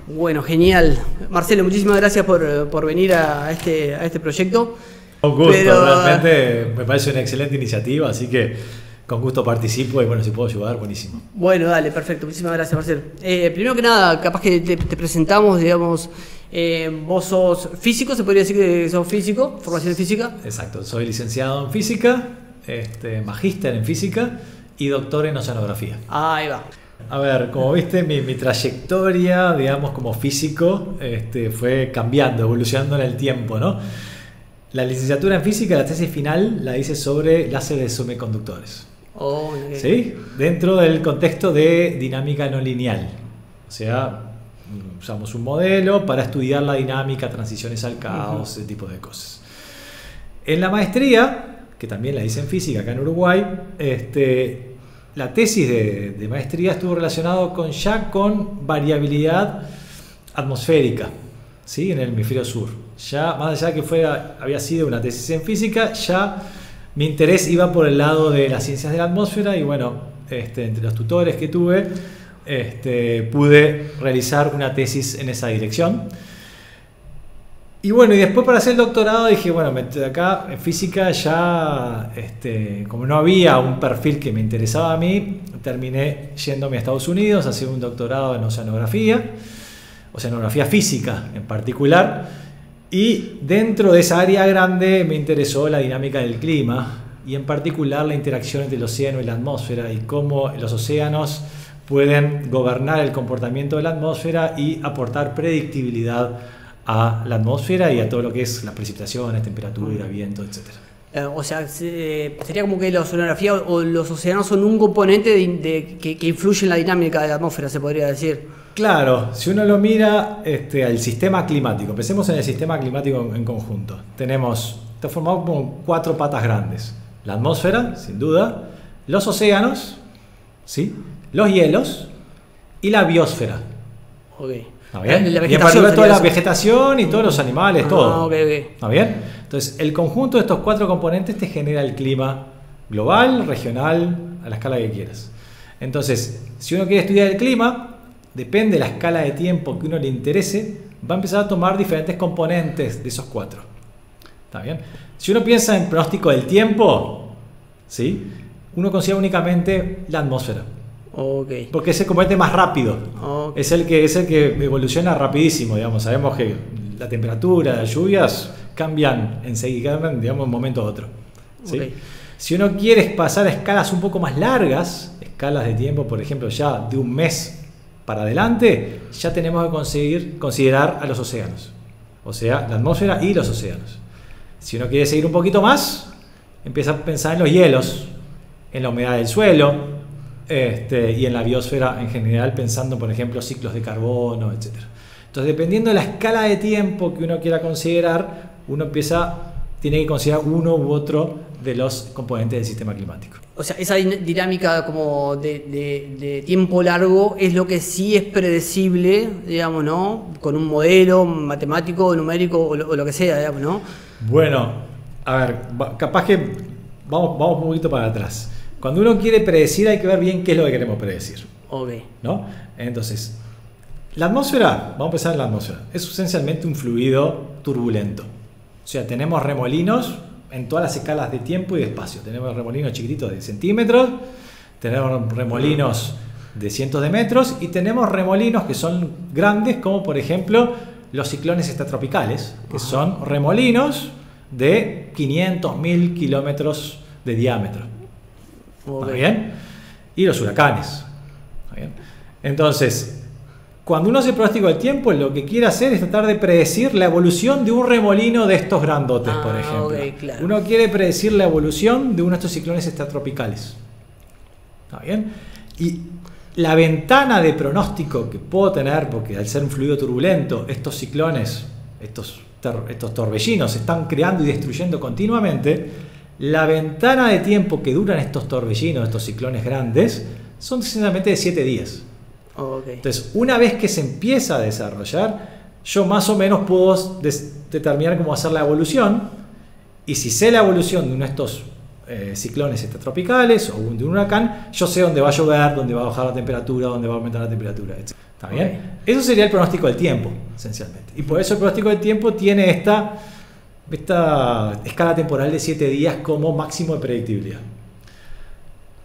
Bueno, genial. Marcelo, muchísimas gracias por venir a este proyecto. Un gusto, realmente me parece una excelente iniciativa, así que con gusto participo y bueno, si puedo ayudar, buenísimo. Bueno, dale, perfecto. Muchísimas gracias, Marcelo. Primero que nada, capaz que te presentamos, digamos, vos sos físico, se podría decir que sos físico, formación en física. Exacto, soy licenciado en física, magíster en física y doctor en oceanografía. Ahí va. A ver, como viste, mi trayectoria, digamos, como físico, fue cambiando, evolucionando en el tiempo, ¿no? La licenciatura en física, la tesis final, la hice sobre láseres semiconductores. Oh, okay. ¿Sí? Dentro del contexto de dinámica no lineal. O sea, usamos un modelo para estudiar la dinámica, transiciones al caos, ese tipo de cosas. En la maestría, que también la hice en física acá en Uruguay, la tesis de maestría estuvo relacionado con variabilidad atmosférica, ¿sí? En el hemisferio sur. Ya, más allá de que había sido una tesis en física, ya mi interés iba por el lado de las ciencias de la atmósfera y bueno, entre los tutores que tuve, pude realizar una tesis en esa dirección. Y bueno, y después para hacer el doctorado dije, bueno, acá en física ya, como no había un perfil que me interesaba a mí, terminé yéndome a Estados Unidos a hacer un doctorado en oceanografía física en particular. Y dentro de esa área grande me interesó la dinámica del clima y en particular la interacción entre el océano y la atmósfera y cómo los océanos pueden gobernar el comportamiento de la atmósfera y aportar predictibilidad a la atmósfera y a todo lo que es las precipitaciones, temperatura, viento, etc. O sea, sería como que la oceanografía o los océanos son un componente que influye en la dinámica de la atmósfera, se podría decir. Claro, si uno lo mira al sistema climático, pensemos en el sistema climático en conjunto. Está formado como 4 patas grandes. La atmósfera, sin duda, los océanos, ¿sí? Los hielos y la biosfera. Okay. ¿Está bien? La y en particular toda la vegetación y todos los animales, todo. Okay. ¿Está bien? Entonces, el conjunto de estos 4 componentes te genera el clima global, regional, a la escala que quieras. Entonces, si uno quiere estudiar el clima, depende de la escala de tiempo que uno le interese, va a empezar a tomar diferentes componentes de esos 4. ¿Está bien? Si uno piensa en pronóstico del tiempo, ¿sí? Uno considera únicamente la atmósfera. Okay. Porque es el componente más rápido. Okay. Es el que evoluciona rapidísimo, digamos. Sabemos que la temperatura, las lluvias cambian enseguida, digamos, de un momento a otro. ¿Sí? Okay. Si uno quiere pasar a escalas un poco más largas, escalas de tiempo, por ejemplo, ya de un mes para adelante, ya tenemos que considerar a los océanos. O sea, la atmósfera y los océanos. Si uno quiere seguir un poquito más, empieza a pensar en los hielos, en la humedad del suelo, y en la biosfera en general, pensando, por ejemplo, ciclos de carbono, etc. Entonces, dependiendo de la escala de tiempo que uno quiera considerar, tiene que considerar uno u otro de los componentes del sistema climático. O sea, esa dinámica como de tiempo largo es lo que sí es predecible, digamos, ¿no? Con un modelo matemático, numérico o lo que sea, digamos, ¿no? Bueno, a ver, capaz que vamos un poquito para atrás. Cuando uno quiere predecir hay que ver bien qué es lo que queremos predecir. Ok. ¿No? Entonces, la atmósfera, vamos a empezar en la atmósfera, es esencialmente un fluido turbulento. O sea, tenemos remolinos en todas las escalas de tiempo y de espacio. Tenemos remolinos chiquititos de centímetros, tenemos remolinos de cientos de metros y tenemos remolinos que son grandes, como por ejemplo los ciclones extratropicales, que son remolinos de 500.000 kilómetros de diámetro. ¿Está bien? Y los huracanes. ¿Está bien? Entonces, cuando uno hace pronóstico del tiempo, lo que quiere hacer es tratar de predecir la evolución de un remolino de estos grandotes, por ejemplo. Okay, claro. Uno quiere predecir la evolución de uno de estos ciclones extratropicales. ¿Está bien? Y la ventana de pronóstico que puedo tener, porque al ser un fluido turbulento, estos ciclones, estos torbellinos se están creando y destruyendo continuamente, la ventana de tiempo que duran estos torbellinos, estos ciclones grandes, son sencillamente de 7 días. Okay. Entonces, una vez que se empieza a desarrollar, yo más o menos puedo determinar cómo hacer la evolución, y si sé la evolución de uno de estos ciclones extratropicales o de un huracán, yo sé dónde va a llover, dónde va a bajar la temperatura, dónde va a aumentar la temperatura, etc. ¿Está bien? Okay. Eso sería el pronóstico del tiempo, esencialmente. Y por eso el pronóstico del tiempo tiene esta escala temporal de 7 días como máximo de predictibilidad.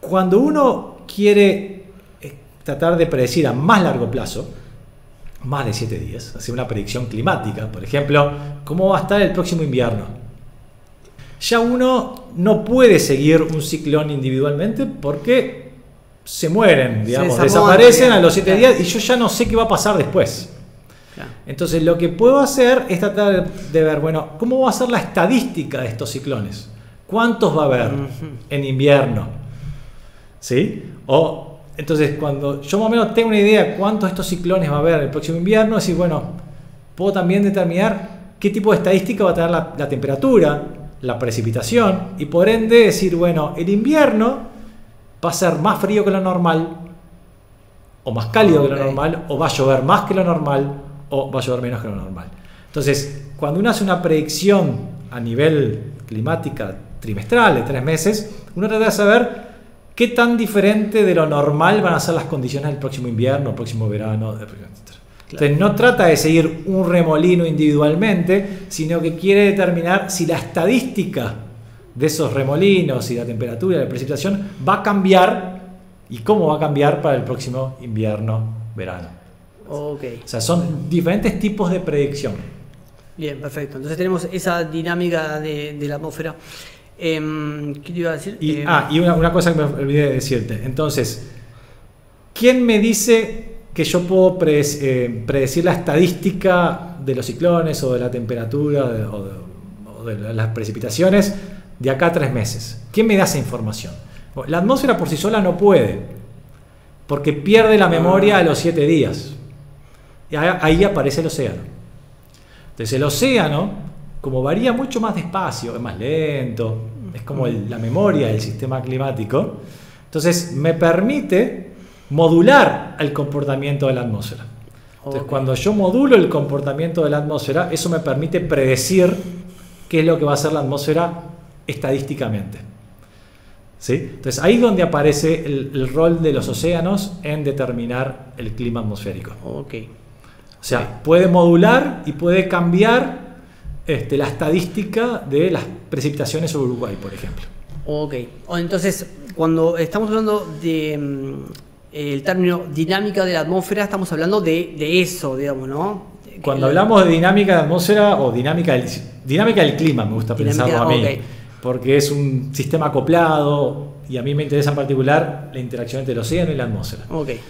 Cuando uno quiere tratar de predecir a más largo plazo, más de 7 días, hacer una predicción climática, por ejemplo, cómo va a estar el próximo invierno, ya uno no puede seguir un ciclón individualmente porque se mueren, digamos, desaparecen a los 7 días y yo ya no sé qué va a pasar después. Claro. Entonces lo que puedo hacer es tratar de ver, bueno, cómo va a ser la estadística de estos ciclones. ¿Cuántos va a haber en invierno? ¿Sí? Entonces, cuando yo más o menos tengo una idea de cuántos de estos ciclones va a haber el próximo invierno, decir, bueno, puedo también determinar qué tipo de estadística va a tener la temperatura, la precipitación, y por ende decir, bueno, el invierno va a ser más frío que lo normal, o más cálido que lo normal, o va a llover más que lo normal, o va a llover menos que lo normal. Entonces, cuando uno hace una predicción a nivel climática trimestral de 3 meses, uno trata de saber qué tan diferente de lo normal van a ser las condiciones del próximo invierno, el próximo verano, etc. Entonces no trata de seguir un remolino individualmente, sino que quiere determinar si la estadística de esos remolinos y la temperatura y la precipitación va a cambiar y cómo va a cambiar para el próximo invierno, verano. Okay. O sea, son diferentes tipos de predicción. Bien, perfecto. Entonces tenemos esa dinámica de la atmósfera. ¿Qué te iba a decir? Y una cosa que me olvidé de decirte. Entonces, ¿quién me dice que yo puedo predecir la estadística de los ciclones o de la temperatura o de las precipitaciones de acá a 3 meses? ¿Quién me da esa información? La atmósfera por sí sola no puede, porque pierde la memoria a los 7 días. Y ahí aparece el océano. Entonces el océano, como varía mucho más despacio, es más lento, es como la memoria del sistema climático, entonces me permite modular el comportamiento de la atmósfera. Entonces, cuando yo modulo el comportamiento de la atmósfera, eso me permite predecir qué es lo que va a hacer la atmósfera estadísticamente. ¿Sí? Entonces, ahí es donde aparece el rol de los océanos en determinar el clima atmosférico. Okay. O sea, puede modular y puede cambiar la estadística de las precipitaciones sobre Uruguay, por ejemplo. Ok. Entonces, cuando estamos hablando de el término dinámica de la atmósfera, estamos hablando de eso, digamos, ¿no? Cuando hablamos de dinámica de la atmósfera o dinámica del clima, me gusta pensarlo a mí, okay, porque es un sistema acoplado y a mí me interesa en particular la interacción entre el océano y la atmósfera. Okay.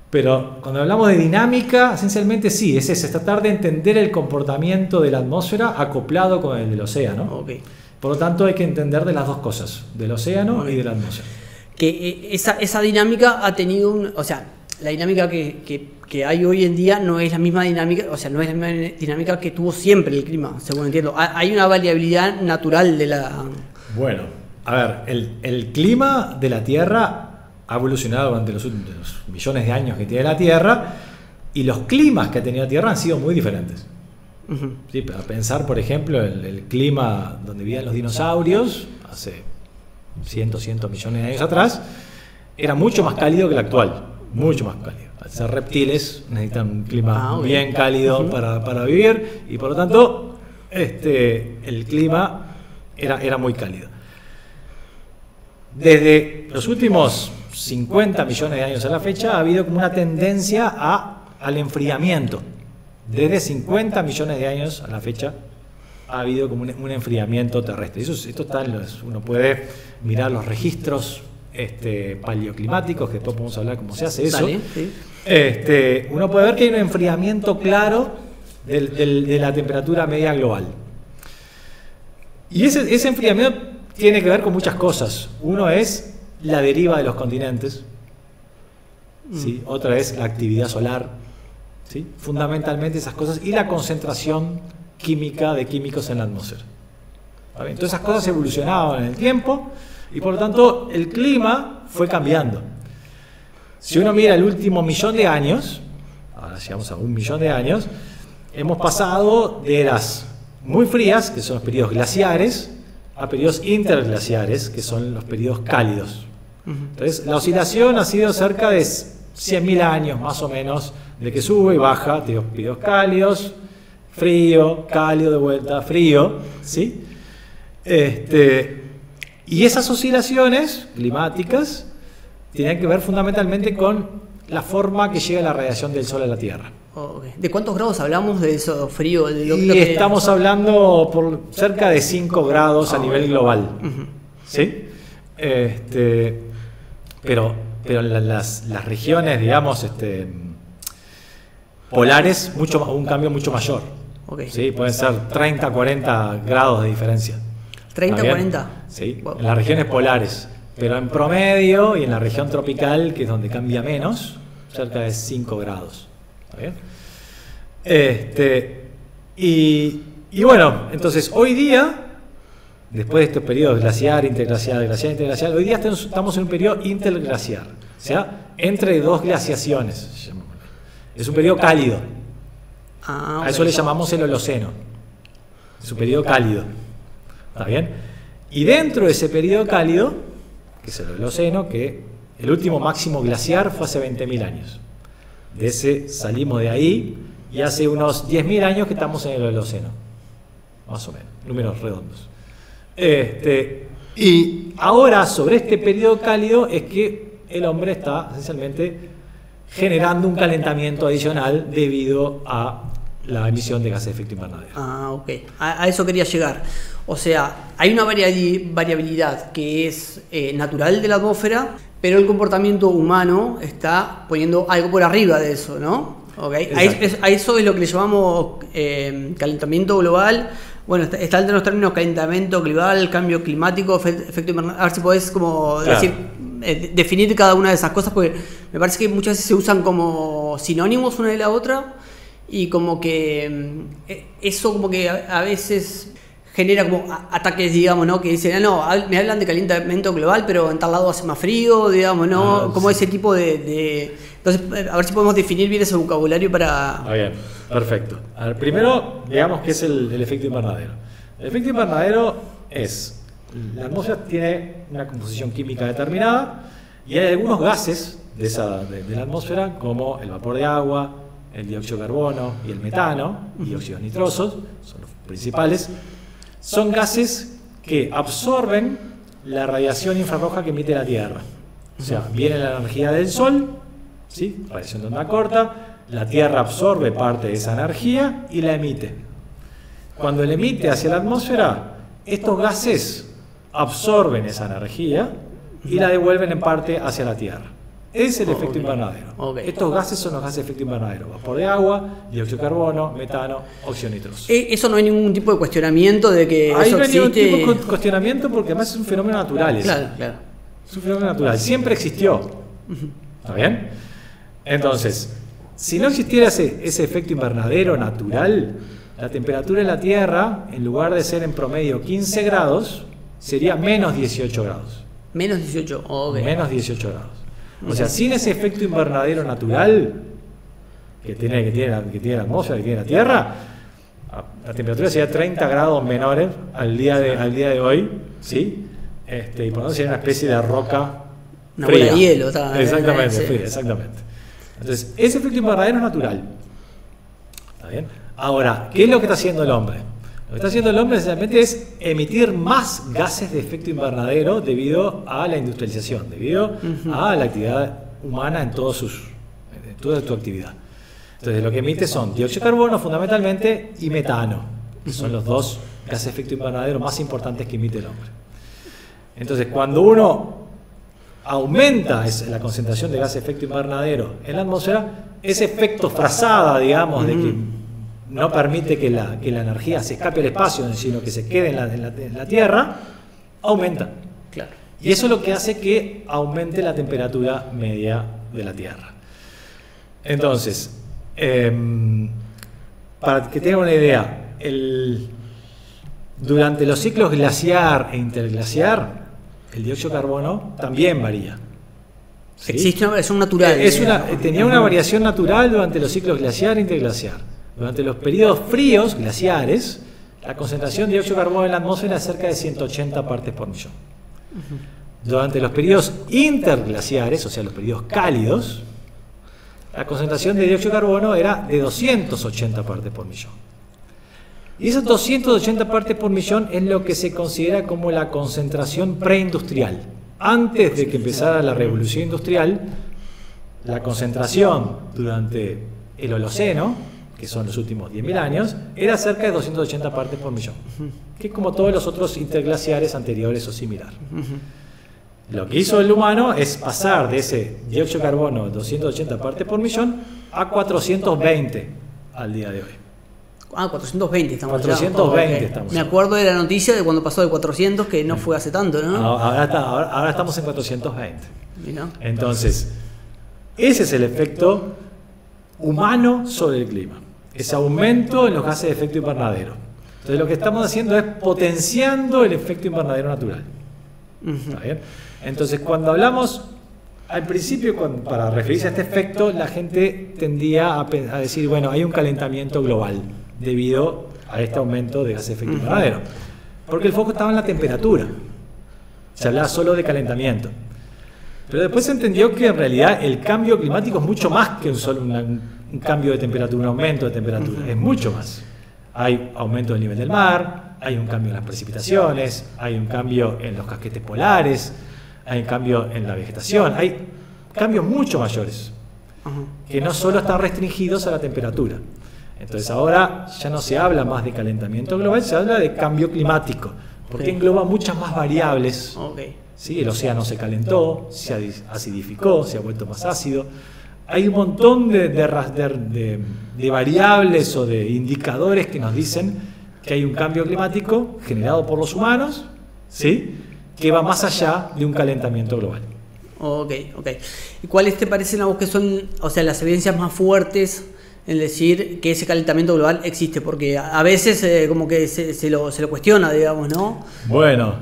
Pero cuando hablamos de dinámica, esencialmente sí, es eso, es tratar de entender el comportamiento de la atmósfera acoplado con el del océano. Okay. Por lo tanto, hay que entender de las dos cosas, del océano y de la atmósfera. Que esa dinámica ha tenido o sea, la dinámica que hay hoy en día no es la misma dinámica, o sea, no es la misma dinámica que tuvo siempre el clima, según entiendo. Hay una variabilidad natural de la... Bueno, a ver, el clima de la Tierra ha evolucionado durante los últimos millones de años que tiene la Tierra, y los climas que ha tenido la Tierra han sido muy diferentes. Uh-huh. Sí, para pensar, por ejemplo, el clima donde vivían los dinosaurios hace cientos millones de años atrás, era mucho más cálido que el actual, mucho más cálido. Al ser reptiles necesitan un clima bien cálido para vivir, y por lo tanto el clima era muy cálido. Desde los últimos 50 millones de años a la fecha ha habido como una tendencia al enfriamiento. Desde 50 millones de años a la fecha ha habido como un enfriamiento terrestre. Esto está uno puede mirar los registros paleoclimáticos, que después podemos hablar cómo se hace eso. Dale, sí. Uno puede ver que hay un enfriamiento claro de la temperatura media global. Y ese enfriamiento tiene que ver con muchas cosas. Uno es la deriva de los continentes, ¿sí? Otra es la actividad solar, ¿sí? Fundamentalmente esas cosas, y la concentración química de químicos en la atmósfera. Entonces esas cosas evolucionaban en el tiempo y por lo tanto el clima fue cambiando. Si uno mira el último millón de años, ahora llegamos a 1 millón de años, hemos pasado de eras muy frías, que son los periodos glaciares, a periodos interglaciares, que son los periodos cálidos. Entonces, la oscilación ha sido cerca de 100.000 años, más o menos, de que sube y baja, periodos cálidos, frío, cálido de vuelta, frío, ¿sí? Y esas oscilaciones climáticas tienen que ver fundamentalmente con la forma que llega la radiación del Sol a la Tierra. Okay. ¿De cuántos grados hablamos de eso frío? Estamos hablando por cerca de 5 grados a nivel global. ¿Sí? Pero las regiones, digamos, polares, un cambio mucho mayor. Okay. ¿Sí? Pueden ser 30, 40 grados de diferencia. ¿30, 40? Sí, wow. En las regiones polares. Pero en promedio y en la región tropical, que es donde cambia menos, cerca de 5 grados. ¿Está bien? Y bueno, entonces hoy día, después de estos periodos glaciar, interglaciar, glaciar, interglaciar, hoy día estamos en un periodo interglaciar, o sea, entre dos glaciaciones. Es un periodo cálido. A eso le llamamos el Holoceno. Es un periodo cálido. ¿Está bien? Y dentro de ese periodo cálido, que es el Holoceno, que el último máximo glaciar fue hace 20.000 años. De ese salimos de ahí y hace unos 10.000 años que estamos en el Holoceno. Más o menos, números redondos. Y ahora, sobre este periodo cálido, es que el hombre está esencialmente generando un calentamiento adicional debido a la emisión de gases de efecto invernadero. Ok. A eso quería llegar. O sea, hay una variabilidad que es natural de la atmósfera, pero el comportamiento humano está poniendo algo por arriba de eso, ¿no? Okay. A eso es lo que le llamamos calentamiento global. Bueno, está entre los términos calentamiento global, cambio climático, efecto invernadero. A ver si podés como decir, definir cada una de esas cosas, porque me parece que muchas veces se usan como sinónimos una de la otra y como que eso como que a veces genera como ataques, digamos, ¿no? Que dicen, no, me hablan de calentamiento global, pero en tal lado hace más frío, digamos, ¿no? Como ese tipo de... Entonces, a ver si podemos definir bien ese vocabulario para... Bien, perfecto. A ver, primero, digamos qué es el efecto invernadero. El efecto invernadero es... La atmósfera tiene una composición química determinada y hay algunos gases de la atmósfera, como el vapor de agua, el dióxido de carbono y el metano, y óxidos nitrosos, son los principales. Son gases que absorben la radiación infrarroja que emite la Tierra. O sea, viene la energía del Sol, ¿sí? Radiación de onda corta, la Tierra absorbe parte de esa energía y la emite. Cuando la emite hacia la atmósfera, estos gases absorben esa energía y la devuelven en parte hacia la Tierra. Es el efecto invernadero. Okay. Estos gases son los gases de efecto invernadero: vapor de agua, dióxido de carbono, metano, óxido nitroso. Eso no hay ningún tipo de cuestionamiento de que ahí eso no hay ningún existe. tipo de cuestionamiento, porque además es un fenómeno natural. Claro, claro. Es un fenómeno natural. Siempre existió. ¿Está bien? Entonces, si no existiera ese efecto invernadero natural, la temperatura en la Tierra, en lugar de ser en promedio 15 grados, sería menos 18 grados. Menos 18, ok. Menos 18 grados. O sea, sin ese efecto invernadero natural que tiene la atmósfera, que tiene la Tierra, la temperatura sería 30 grados menores al día de hoy, ¿sí? Y por lo tanto sería una especie de roca una fría. bola de hielo. Exactamente, sí. fría, exactamente. Entonces, ese efecto invernadero es natural. ¿Está bien? Ahora, ¿qué es lo que está haciendo el hombre? Lo que está haciendo el hombre esencialmente es emitir más gases de efecto invernadero debido a la industrialización, debido a la actividad humana en toda su actividad. Entonces, lo que emite son dióxido de carbono fundamentalmente y metano, que son los dos gases de efecto invernadero más importantes que emite el hombre. Entonces, cuando uno aumenta la concentración de gases de efecto invernadero en la atmósfera, ese efecto frazada, digamos, de que no permite que la energía se escape al espacio, sino que se quede en la Tierra, aumenta. Claro. Y eso es lo que hace que aumente la temperatura media de la Tierra. Entonces, para que tengan una idea, durante los ciclos glaciar e interglaciar, el dióxido de carbono también varía. ¿Sí? Existe una variación natural. Tenía una variación natural durante los ciclos glaciar e interglaciar. Durante los periodos fríos glaciares, la concentración de dióxido de carbono en la atmósfera es cerca de 180 partes por millón. Durante los periodos interglaciares, o sea, los periodos cálidos, la concentración de dióxido de carbono era de 280 partes por millón. Y esas 280 partes por millón es lo que se considera como la concentración preindustrial. Antes de que empezara la revolución industrial, la concentración durante el Holoceno, que son los últimos 10.000 años, era cerca de 280 partes por millón, que es como todos los otros interglaciares anteriores o similar. Lo que hizo el humano es pasar de ese dióxido de carbono de 280 partes por millón a 420 al día de hoy. 420 estamos 420 ya. estamos. Me acuerdo de la noticia de cuando pasó de 400, que no fue hace tanto, ¿no? Ahora estamos en 420. Mira. Entonces, ese es el efecto humano sobre el clima. Ese aumento en los gases de efecto invernadero. Entonces, lo que estamos haciendo es potenciando el efecto invernadero natural. ¿Está bien? Entonces, cuando hablamos al principio, para referirse a este efecto, la gente tendía a decir, bueno, hay un calentamiento global debido a este aumento de gases de efecto invernadero. Porque el foco estaba en la temperatura. Se hablaba solo de calentamiento. Pero después se entendió que en realidad el cambio climático es mucho más que un cambio de temperatura, un aumento de temperatura. Es mucho más. Hay aumento del nivel del mar, hay un cambio en las precipitaciones, hay un cambio en los casquetes polares, hay un cambio en la vegetación, hay cambios mucho mayores que no solo están restringidos a la temperatura. Entonces ahora ya no se habla más de calentamiento global, se habla de cambio climático, porque engloba muchas más variables. ¿Sí? El océano se calentó, se acidificó, se ha vuelto más ácido. Hay un montón de variables o de indicadores que nos dicen que hay un cambio climático generado por los humanos, ¿sí?, que va más allá de un calentamiento global. Ok. ¿Y cuáles te parecen a vos que son, o sea, las evidencias más fuertes en decir que ese calentamiento global existe? Porque a veces como que se lo cuestiona, digamos, ¿no? Bueno,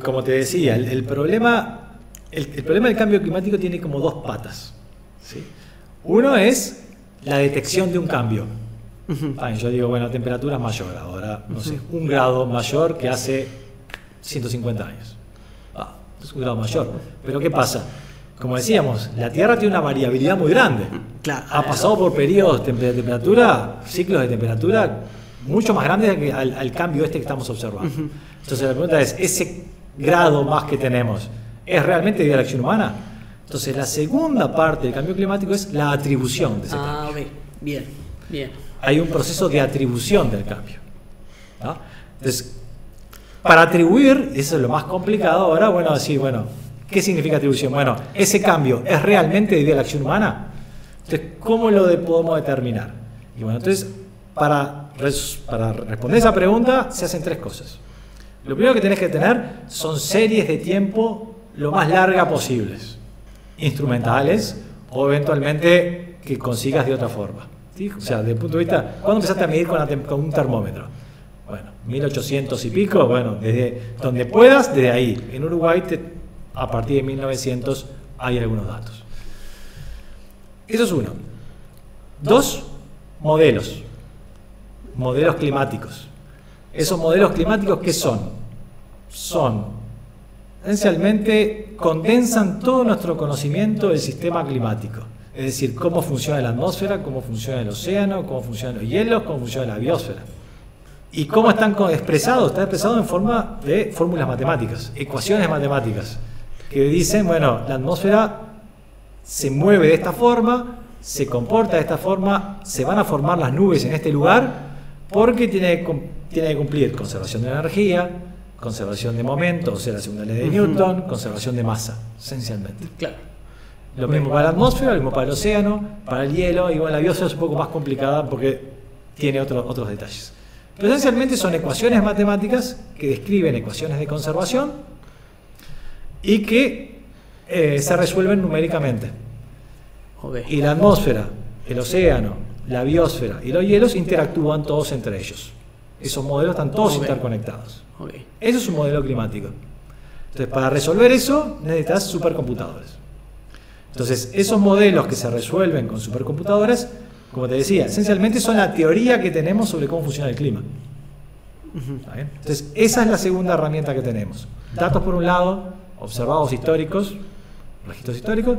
como te decía, el problema del cambio climático tiene como dos patas, ¿sí? Uno es la detección de un cambio. Yo digo, bueno, la temperatura es mayor ahora, no sé, 1 grado mayor que hace 150 años. Es 1 grado mayor. Pero ¿qué pasa? Como decíamos, la Tierra tiene una variabilidad muy grande. Claro. Ha pasado por periodos de temperatura, ciclos de temperatura mucho más grandes que al cambio que estamos observando. Entonces la pregunta es, ¿ese grado más que tenemos es realmente debido a la acción humana? Entonces la segunda parte del cambio climático es la atribución de ese cambio. Bien. Hay un proceso de atribución del cambio, ¿no? Entonces, para atribuir, eso es lo más complicado ahora, ¿qué significa atribución? Bueno, ese cambio es realmente debido a la acción humana. Entonces, ¿cómo lo podemos determinar? Y bueno, entonces, para responder esa pregunta, se hacen 3 cosas. Lo primero que tenés que tener son series de tiempo lo más largas posibles, instrumentales o eventualmente que consigas de otra forma. ¿Sí? O sea, desde el punto de vista, ¿cuándo empezaste a medir con un termómetro? Bueno, 1800 y pico, desde donde puedas, desde ahí. En Uruguay, a partir de 1900, hay algunos datos. Eso es uno. 2, modelos climáticos. Esos modelos climáticos, ¿qué son? Esencialmente, condensan todo nuestro conocimiento del sistema climático. Es decir, cómo funciona la atmósfera, cómo funciona el océano, cómo funcionan los hielos, cómo funciona la biosfera. ¿Y cómo están expresados? Está expresado en forma de fórmulas matemáticas, ecuaciones matemáticas, que dicen, la atmósfera se mueve de esta forma, se comporta de esta forma, se van a formar las nubes en este lugar, porque tiene que cumplir conservación de energía, conservación de momento, o sea, la segunda ley de Newton, conservación de masa, esencialmente. Claro. Lo mismo para la atmósfera, lo mismo para el océano, para el hielo, y la biosfera es un poco más complicada porque tiene otros detalles. Pero esencialmente son ecuaciones matemáticas que describen ecuaciones de conservación y que se resuelven numéricamente. Y la atmósfera, el océano, la biosfera y los hielos interactúan todos entre ellos. Esos modelos están todos interconectados. Eso es un modelo climático. Entonces, para resolver eso necesitas supercomputadores. Entonces, esos modelos que se resuelven con supercomputadoras como te decía, esencialmente son la teoría que tenemos sobre cómo funciona el clima. ¿Está bien? Entonces, esa es la segunda herramienta que tenemos. Datos por un lado, observados históricos, registros históricos,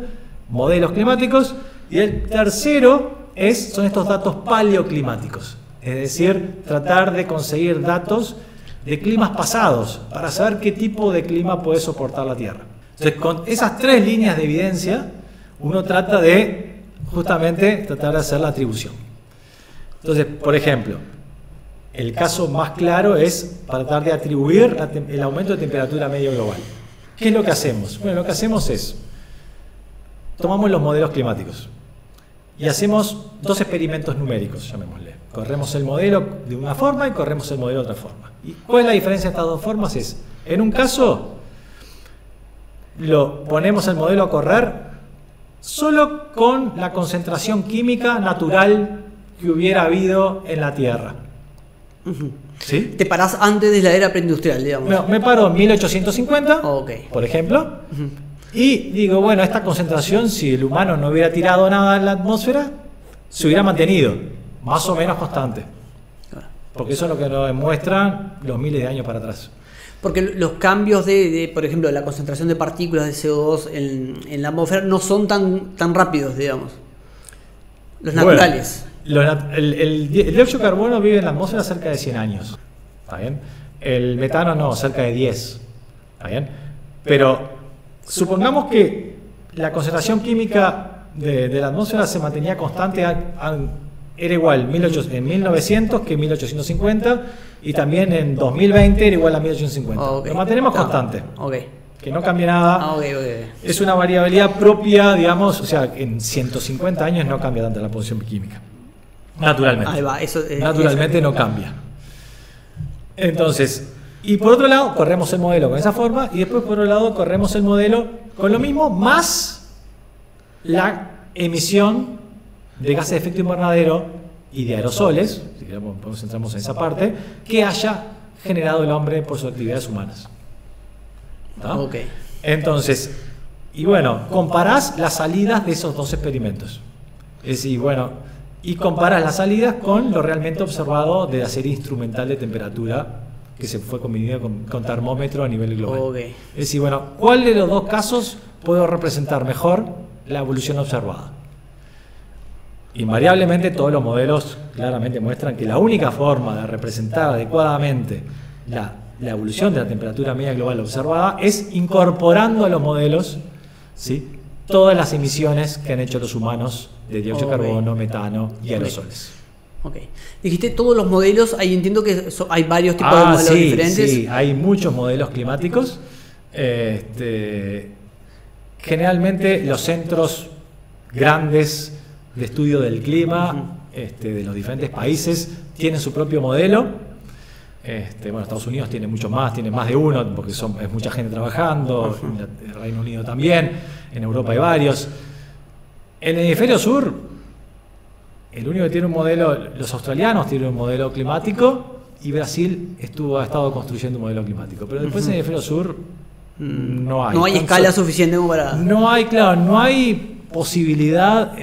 modelos climáticos, y el tercero son estos datos paleoclimáticos. Es decir, tratar de conseguir datos de climas pasados para saber qué tipo de clima puede soportar la Tierra. Entonces, con esas tres líneas de evidencia, uno trata de justamente tratar de hacer la atribución. Entonces, por ejemplo, el caso más claro es tratar de atribuir el aumento de temperatura medio global. ¿Qué es lo que hacemos? Bueno, lo que hacemos es, tomamos los modelos climáticos y hacemos dos experimentos numéricos, llamémosle. Corremos el modelo de una forma y corremos el modelo de otra forma. ¿Y cuál es la diferencia de estas dos formas? Es, en un caso, lo ponemos el modelo a correr solo con la concentración química natural que hubiera habido en la Tierra. ¿Sí? Te parás antes de la era preindustrial, digamos. No, me paro en 1850, Okay. por ejemplo, y digo, bueno, esta concentración, si el humano no hubiera tirado nada en la atmósfera, se hubiera mantenido más o menos constante. Porque eso es lo que nos demuestran los miles de años para atrás. Porque los cambios por ejemplo, la concentración de partículas de CO2 en la atmósfera no son tan rápidos, digamos. Los naturales. El dióxido de carbono vive en la atmósfera cerca de 100 años. ¿Está bien? El metano no, cerca de 10. ¿Está bien? Pero supongamos que la concentración química de la atmósfera se mantenía constante, era igual en 1900 que en 1850, y también en 2020 era igual a 1850. Okay. Lo mantenemos constante. Okay. Que no cambie nada. Okay. Es una variabilidad propia, digamos, o sea, en 150 años no cambia tanto la posición química. Naturalmente. Ahí va, naturalmente no cambia. Entonces, y por otro lado, corremos el modelo con esa forma, y después por otro lado corremos el modelo con lo mismo, más la emisión de gases de efecto invernadero y de aerosoles, si queremos, nos centramos en esa parte, que haya generado el hombre por sus actividades humanas. ¿Está? Okay. Entonces, y bueno, comparás las salidas de esos dos experimentos. Es decir, bueno, y comparas las salidas con lo realmente observado de la serie instrumental de temperatura que se fue combinada con termómetro a nivel global. Okay. Es decir, bueno, ¿cuál de los dos casos puedo representar mejor la evolución observada? Invariablemente todos los modelos claramente muestran que la única forma de representar adecuadamente la evolución de la temperatura media global observada es incorporando a los modelos, ¿sí?, todas las emisiones que han hecho los humanos de dióxido de carbono, metano y aerosoles. Okay. Dijiste todos los modelos, ahí entiendo que hay varios tipos de modelos diferentes. Sí, hay muchos modelos climáticos. Generalmente los centros grandes de estudio del clima de los diferentes países tienen su propio modelo. Bueno, Estados Unidos tiene muchos más, tiene más de uno, porque es mucha gente trabajando, en el Reino Unido también, en Europa hay varios. En el hemisferio sur, el único que tiene un modelo, los australianos tienen un modelo climático, y Brasil ha estado construyendo un modelo climático. Pero después en el hemisferio sur no hay. No hay escala suficiente como para... No hay posibilidad,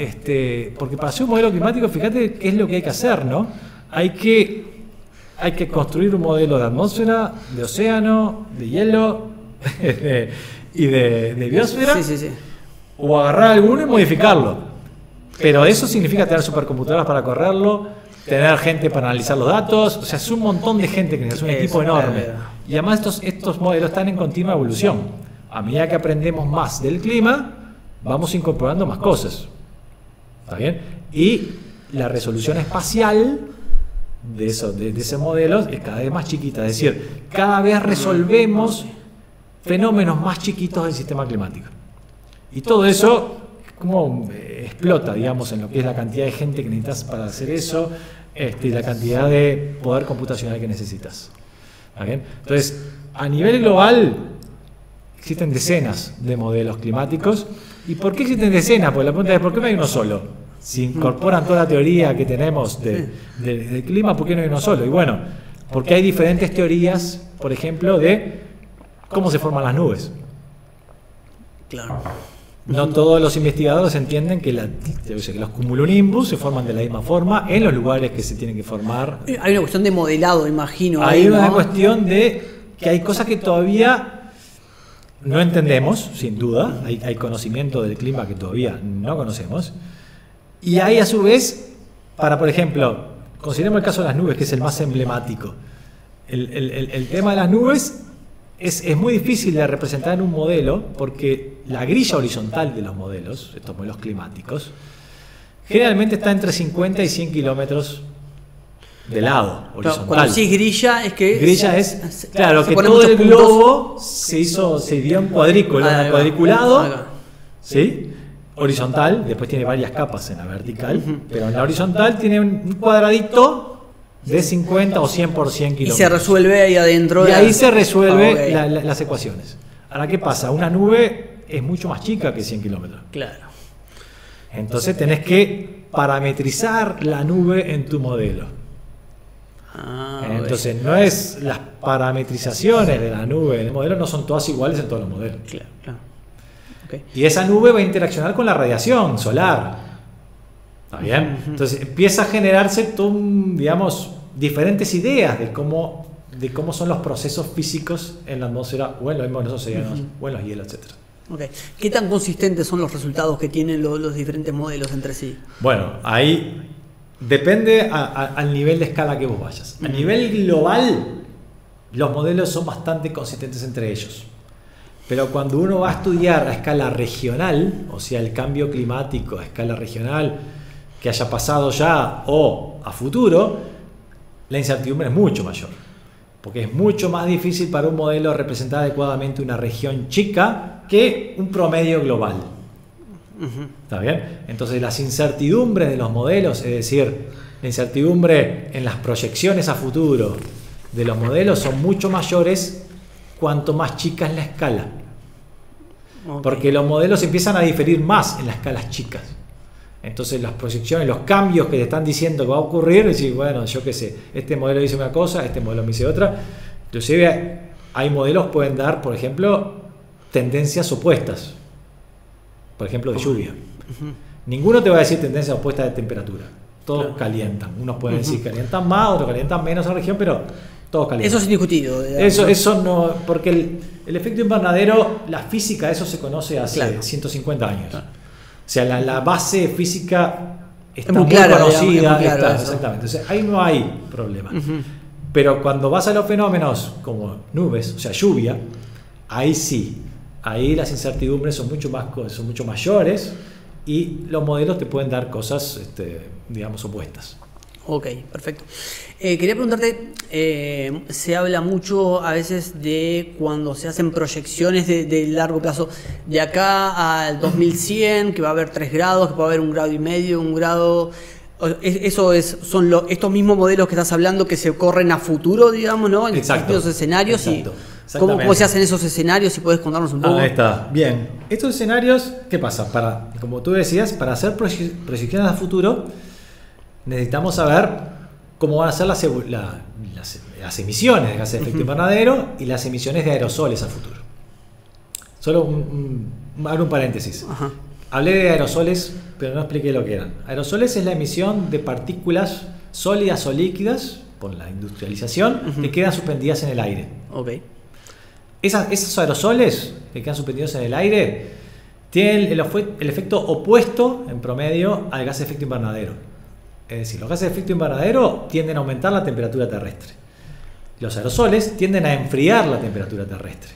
porque para hacer un modelo climático, fíjate qué es lo que hay que hacer, ¿no? Hay que construir un modelo de atmósfera, de océano, de hielo y de biosfera, Sí. o agarrar alguno y modificarlo. Pero eso significa tener supercomputadoras para correrlo, tener gente para analizar los datos, o sea, es un montón de gente que es un equipo enorme. Y además estos modelos están en continua evolución. A medida que aprendemos más del clima, vamos incorporando más cosas. ¿Está bien? Y la resolución espacial de ese modelo es cada vez más chiquita, es decir, cada vez resolvemos fenómenos más chiquitos del sistema climático. Y todo eso como explota, digamos, en lo que es la cantidad de gente que necesitas para hacer eso, y la cantidad de poder computacional que necesitas. ¿Está bien? Entonces, a nivel global existen decenas de modelos climáticos. ¿Y por qué existen decenas? Pues la pregunta es, ¿por qué no hay uno solo? Si incorporan toda la teoría que tenemos del clima, ¿por qué no hay uno solo? Y bueno, porque hay diferentes teorías, por ejemplo, de cómo se forman las nubes. Claro. No todos los investigadores entienden que los cumulonimbus se forman de la misma forma en los lugares que se tienen que formar. Hay una cuestión de modelado, imagino. Hay ahí, una ¿no? cuestión de que hay cosas que todavía no entendemos, sin duda. Hay conocimiento del clima que todavía no conocemos. Y hay a su vez, por ejemplo, consideremos el caso de las nubes, que es el más emblemático. El tema de las nubes es muy difícil de representar en un modelo porque la grilla horizontal de los modelos, estos modelos climáticos, generalmente está entre 50 y 100 kilómetros de lado horizontal. Cuando decís grilla es que... Grilla es, claro, que todo el globo se dio en cuadriculado, ¿sí? Horizontal, después tiene varias capas en la vertical, pero en la horizontal tiene un cuadradito de 50 o 100 por 100 kilómetros. Y se resuelve ahí adentro. Y ahí se resuelve las ecuaciones. Ahora, ¿qué pasa? Una nube es mucho más chica que 100 kilómetros. Claro. Entonces tenés que parametrizar la nube en tu modelo. Entonces no es las parametrizaciones de la nube en el modelo, no son todas iguales en todos los modelos. Claro. Okay. Y esa nube va a interaccionar con la radiación solar. ¿Está bien? Entonces empieza a generarse digamos, diferentes ideas de cómo son los procesos físicos en la atmósfera o en los mismos océanos o en los hielos, etc. Okay. ¿Qué tan consistentes son los resultados que tienen los diferentes modelos entre sí? Bueno, ahí depende al nivel de escala que vos vayas. A nivel global, los modelos son bastante consistentes entre ellos. Pero cuando uno va a estudiar a escala regional, o sea, el cambio climático a escala regional que haya pasado ya o a futuro, la incertidumbre es mucho mayor. Porque es mucho más difícil para un modelo representar adecuadamente una región chica que un promedio global. ¿Está bien? Entonces las incertidumbres de los modelos, es decir, la incertidumbre en las proyecciones a futuro de los modelos son mucho mayores cuanto más chica es la escala. Okay. Porque los modelos empiezan a diferir más en las escalas chicas. Entonces las proyecciones, los cambios que te están diciendo que va a ocurrir, decir, bueno, yo qué sé, este modelo dice una cosa, este modelo me dice otra. Inclusive hay modelos que pueden dar, por ejemplo, tendencias opuestas. Por ejemplo, de lluvia. Ninguno te va a decir tendencias opuestas de temperatura. Todos calientan. Unos pueden decir que calientan más, otros calientan menos en la región, pero todos calientan. Eso es indiscutido. Eso no, porque el efecto invernadero, la física de eso se conoce hace 150 años. Claro. O sea, la base física está muy conocida. Exactamente. Entonces, ahí no hay problema. Pero cuando vas a los fenómenos como nubes, o sea, lluvia, ahí sí. Ahí las incertidumbres son mucho mayores y los modelos te pueden dar cosas, digamos, opuestas. Ok, perfecto. Quería preguntarte, se habla mucho a veces de cuando se hacen proyecciones de largo plazo, de acá al 2100, que va a haber 3 grados, que va a haber 1,5 grados, 1 grado. Son estos mismos modelos que estás hablando que se corren a futuro, digamos, ¿no? En distintos escenarios. Exacto. ¿Cómo se hacen esos escenarios? Si puedes contarnos un poco. Ahí está. Bien. Estos escenarios, ¿qué pasa? Como tú decías, para hacer proyecciones a futuro, necesitamos saber cómo van a ser las emisiones de gases de efecto invernadero y las emisiones de aerosoles a futuro. Solo abro un paréntesis. Hablé de aerosoles, pero no expliqué lo que eran. Aerosoles es la emisión de partículas sólidas o líquidas, por la industrialización, que quedan suspendidas en el aire. Okay. Esos aerosoles que quedan suspendidos en el aire tienen el efecto opuesto en promedio al gas de efecto invernadero. Es decir, los gases de efecto invernadero tienden a aumentar la temperatura terrestre. Los aerosoles tienden a enfriar la temperatura terrestre.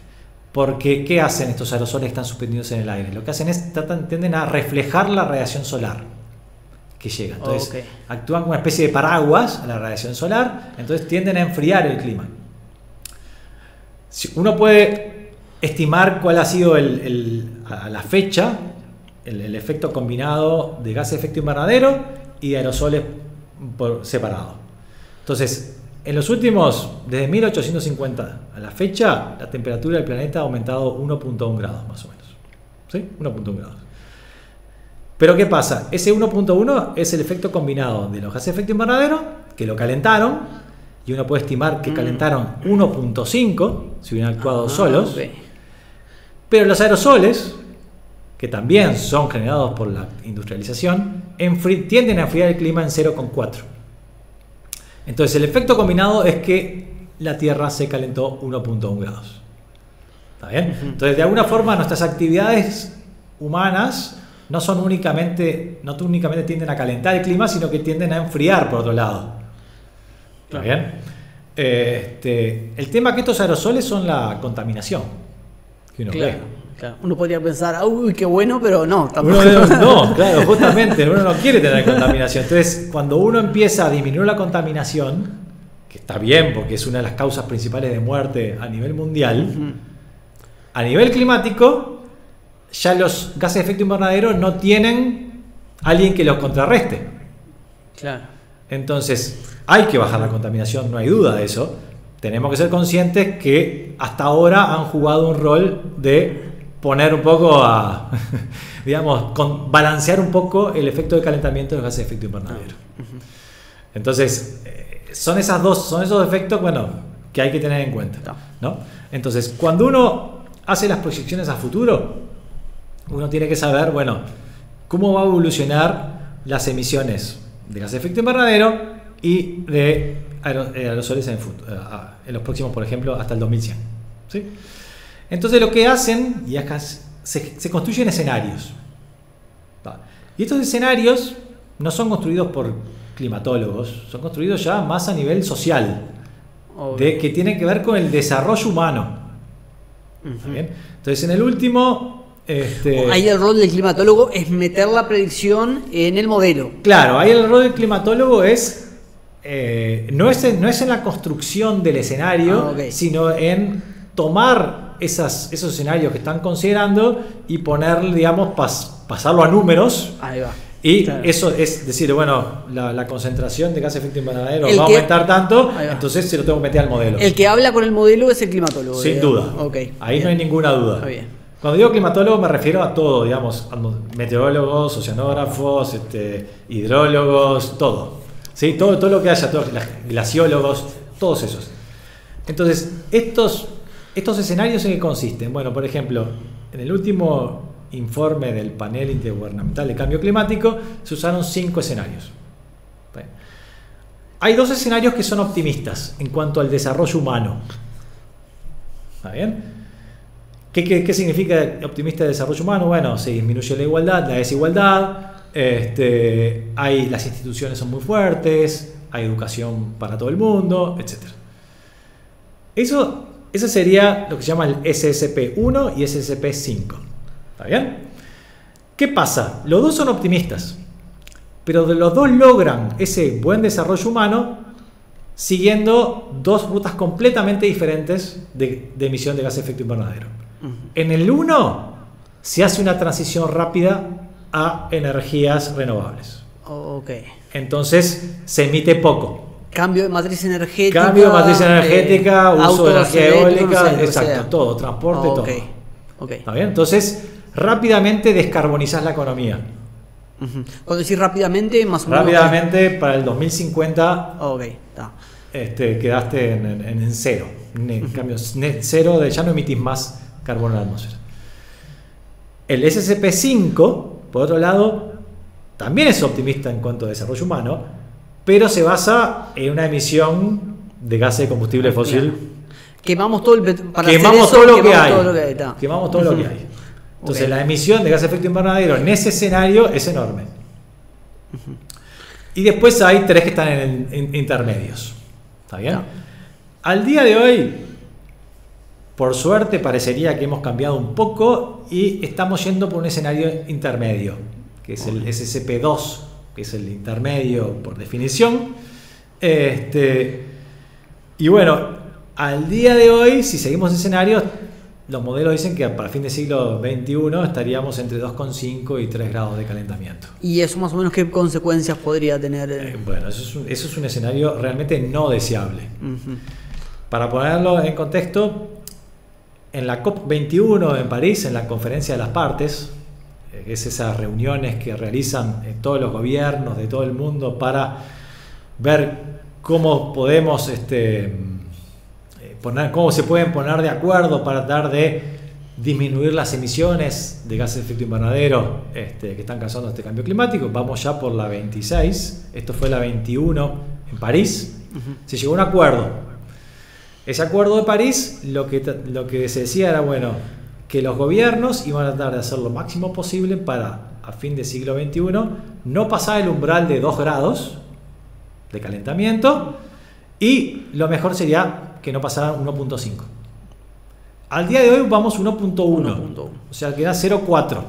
Porque, ¿qué hacen estos aerosoles que están suspendidos en el aire? Lo que hacen es tienden a reflejar la radiación solar que llega. Entonces, actúan como una especie de paraguas a la radiación solar, entonces tienden a enfriar el clima. Uno puede estimar cuál ha sido a la fecha el efecto combinado de gases de efecto invernadero y de aerosoles por separado. Entonces, en los últimos, desde 1850 a la fecha, la temperatura del planeta ha aumentado 1.1 grados más o menos. ¿Sí? 1.1 grados. Pero ¿qué pasa? Ese 1.1 es el efecto combinado de los gases de efecto invernadero, que lo calentaron, y uno puede estimar que calentaron 1.5 si hubieran actuado solos. Okay. Pero los aerosoles que también son generados por la industrialización, tienden a enfriar el clima en 0,4. Entonces el efecto combinado es que la Tierra se calentó 1,1 grados. ¿Está bien? Entonces de alguna forma nuestras actividades humanas no únicamente tienden a calentar el clima, sino que tienden a enfriar por otro lado. ¿Está bien? El tema que estos aerosoles son la contaminación que uno ve. Claro. Uno podría pensar, uy, qué bueno, pero no, tampoco. No, claro, justamente, uno no quiere tener contaminación. Entonces, cuando uno empieza a disminuir la contaminación, que está bien porque es una de las causas principales de muerte a nivel mundial, a nivel climático, ya los gases de efecto invernadero no tienen alguien que los contrarreste. Claro. Entonces, hay que bajar la contaminación, no hay duda de eso. Tenemos que ser conscientes que hasta ahora han jugado un rol de poner un poco digamos, balancear un poco el efecto de calentamiento de los gases de efecto invernadero. Entonces, son esos efectos, bueno, que hay que tener en cuenta, ¿no? Entonces, cuando uno hace las proyecciones a futuro, uno tiene que saber, bueno, cómo va a evolucionar las emisiones de gases de efecto invernadero y de aerosoles en los próximos, por ejemplo, hasta el 2100. ¿Sí? Entonces lo que hacen, y acá se construyen escenarios. Y estos escenarios no son construidos por climatólogos, son construidos ya más a nivel social, que tienen que ver con el desarrollo humano. ¿Está bien? Entonces en el último... Ahí el rol del climatólogo es meter la predicción en el modelo. Claro, ahí el rol del climatólogo no es en la construcción del escenario, sino en tomar esos escenarios que están considerando y poner, digamos, pasarlo a números. Ahí va. Y eso es decir, bueno, la concentración de gases de efecto invernadero va a aumentar tanto, entonces se lo tengo que meter al modelo. El que habla con el modelo es el climatólogo. Sin duda. Ahí no hay ninguna duda. Está bien. Cuando digo climatólogo me refiero a todo, digamos, a meteorólogos, oceanógrafos, hidrólogos, todo. ¿Sí? Todo lo que haya, todos glaciólogos, todos esos. Entonces, estos escenarios, ¿en qué consisten? Bueno, por ejemplo, en el último informe del panel intergubernamental de cambio climático se usaron 5 escenarios. Hay 2 escenarios que son optimistas en cuanto al desarrollo humano. ¿Está bien? ¿Qué significa optimista de desarrollo humano? Bueno, se disminuye la igualdad, la desigualdad, las instituciones son muy fuertes, hay educación para todo el mundo, etc. Eso sería lo que se llama el SSP1 y SSP5. ¿Está bien? ¿Qué pasa? Los dos son optimistas, pero los dos logran ese buen desarrollo humano siguiendo 2 rutas completamente diferentes de emisión de gases de efecto invernadero. En el 1 se hace una transición rápida a energías renovables. Entonces se emite poco. Cambio de matriz energética. Uso de energía eólica, exacto, todo, transporte, todo. ¿Está bien? Entonces, rápidamente descarbonizás la economía. Cuando decís rápidamente, más o menos. Rápidamente, para el 2050, quedaste en cero. En cambio, net cero, ya no emitís más carbono en la atmósfera. El SSP5, por otro lado, también es optimista en cuanto a desarrollo humano, pero se basa en una emisión de gases de combustible fósil. Quemamos todo lo que hay. Quemamos todo lo que hay. Entonces la emisión de gases de efecto invernadero en ese escenario es enorme. Y después hay 3 que están en intermedios. ¿Está bien? Al día de hoy, por suerte, parecería que hemos cambiado un poco y estamos yendo por un escenario intermedio, que es el SSP2, que es el intermedio por definición. Y bueno, al día de hoy, si seguimos escenarios, los modelos dicen que para fin del siglo XXI estaríamos entre 2,5 y 3 grados de calentamiento. ¿Y eso más o menos qué consecuencias podría tener? Bueno, eso es un escenario realmente no deseable. Para ponerlo en contexto, en la COP21 en París, en la Conferencia de las Partes, que es esas reuniones que realizan todos los gobiernos de todo el mundo para ver cómo podemos cómo se pueden poner de acuerdo para tratar de disminuir las emisiones de gases de efecto invernadero que están causando este cambio climático. Vamos ya por la 26, esto fue la 21 en París. Se llegó a un acuerdo. Ese acuerdo de París, lo que se decía era, bueno, que los gobiernos iban a tratar de hacer lo máximo posible para, a fin del siglo XXI, no pasar el umbral de 2 grados de calentamiento, y lo mejor sería que no pasaran 1.5. Al día de hoy vamos 1.1, o sea, queda 0.4.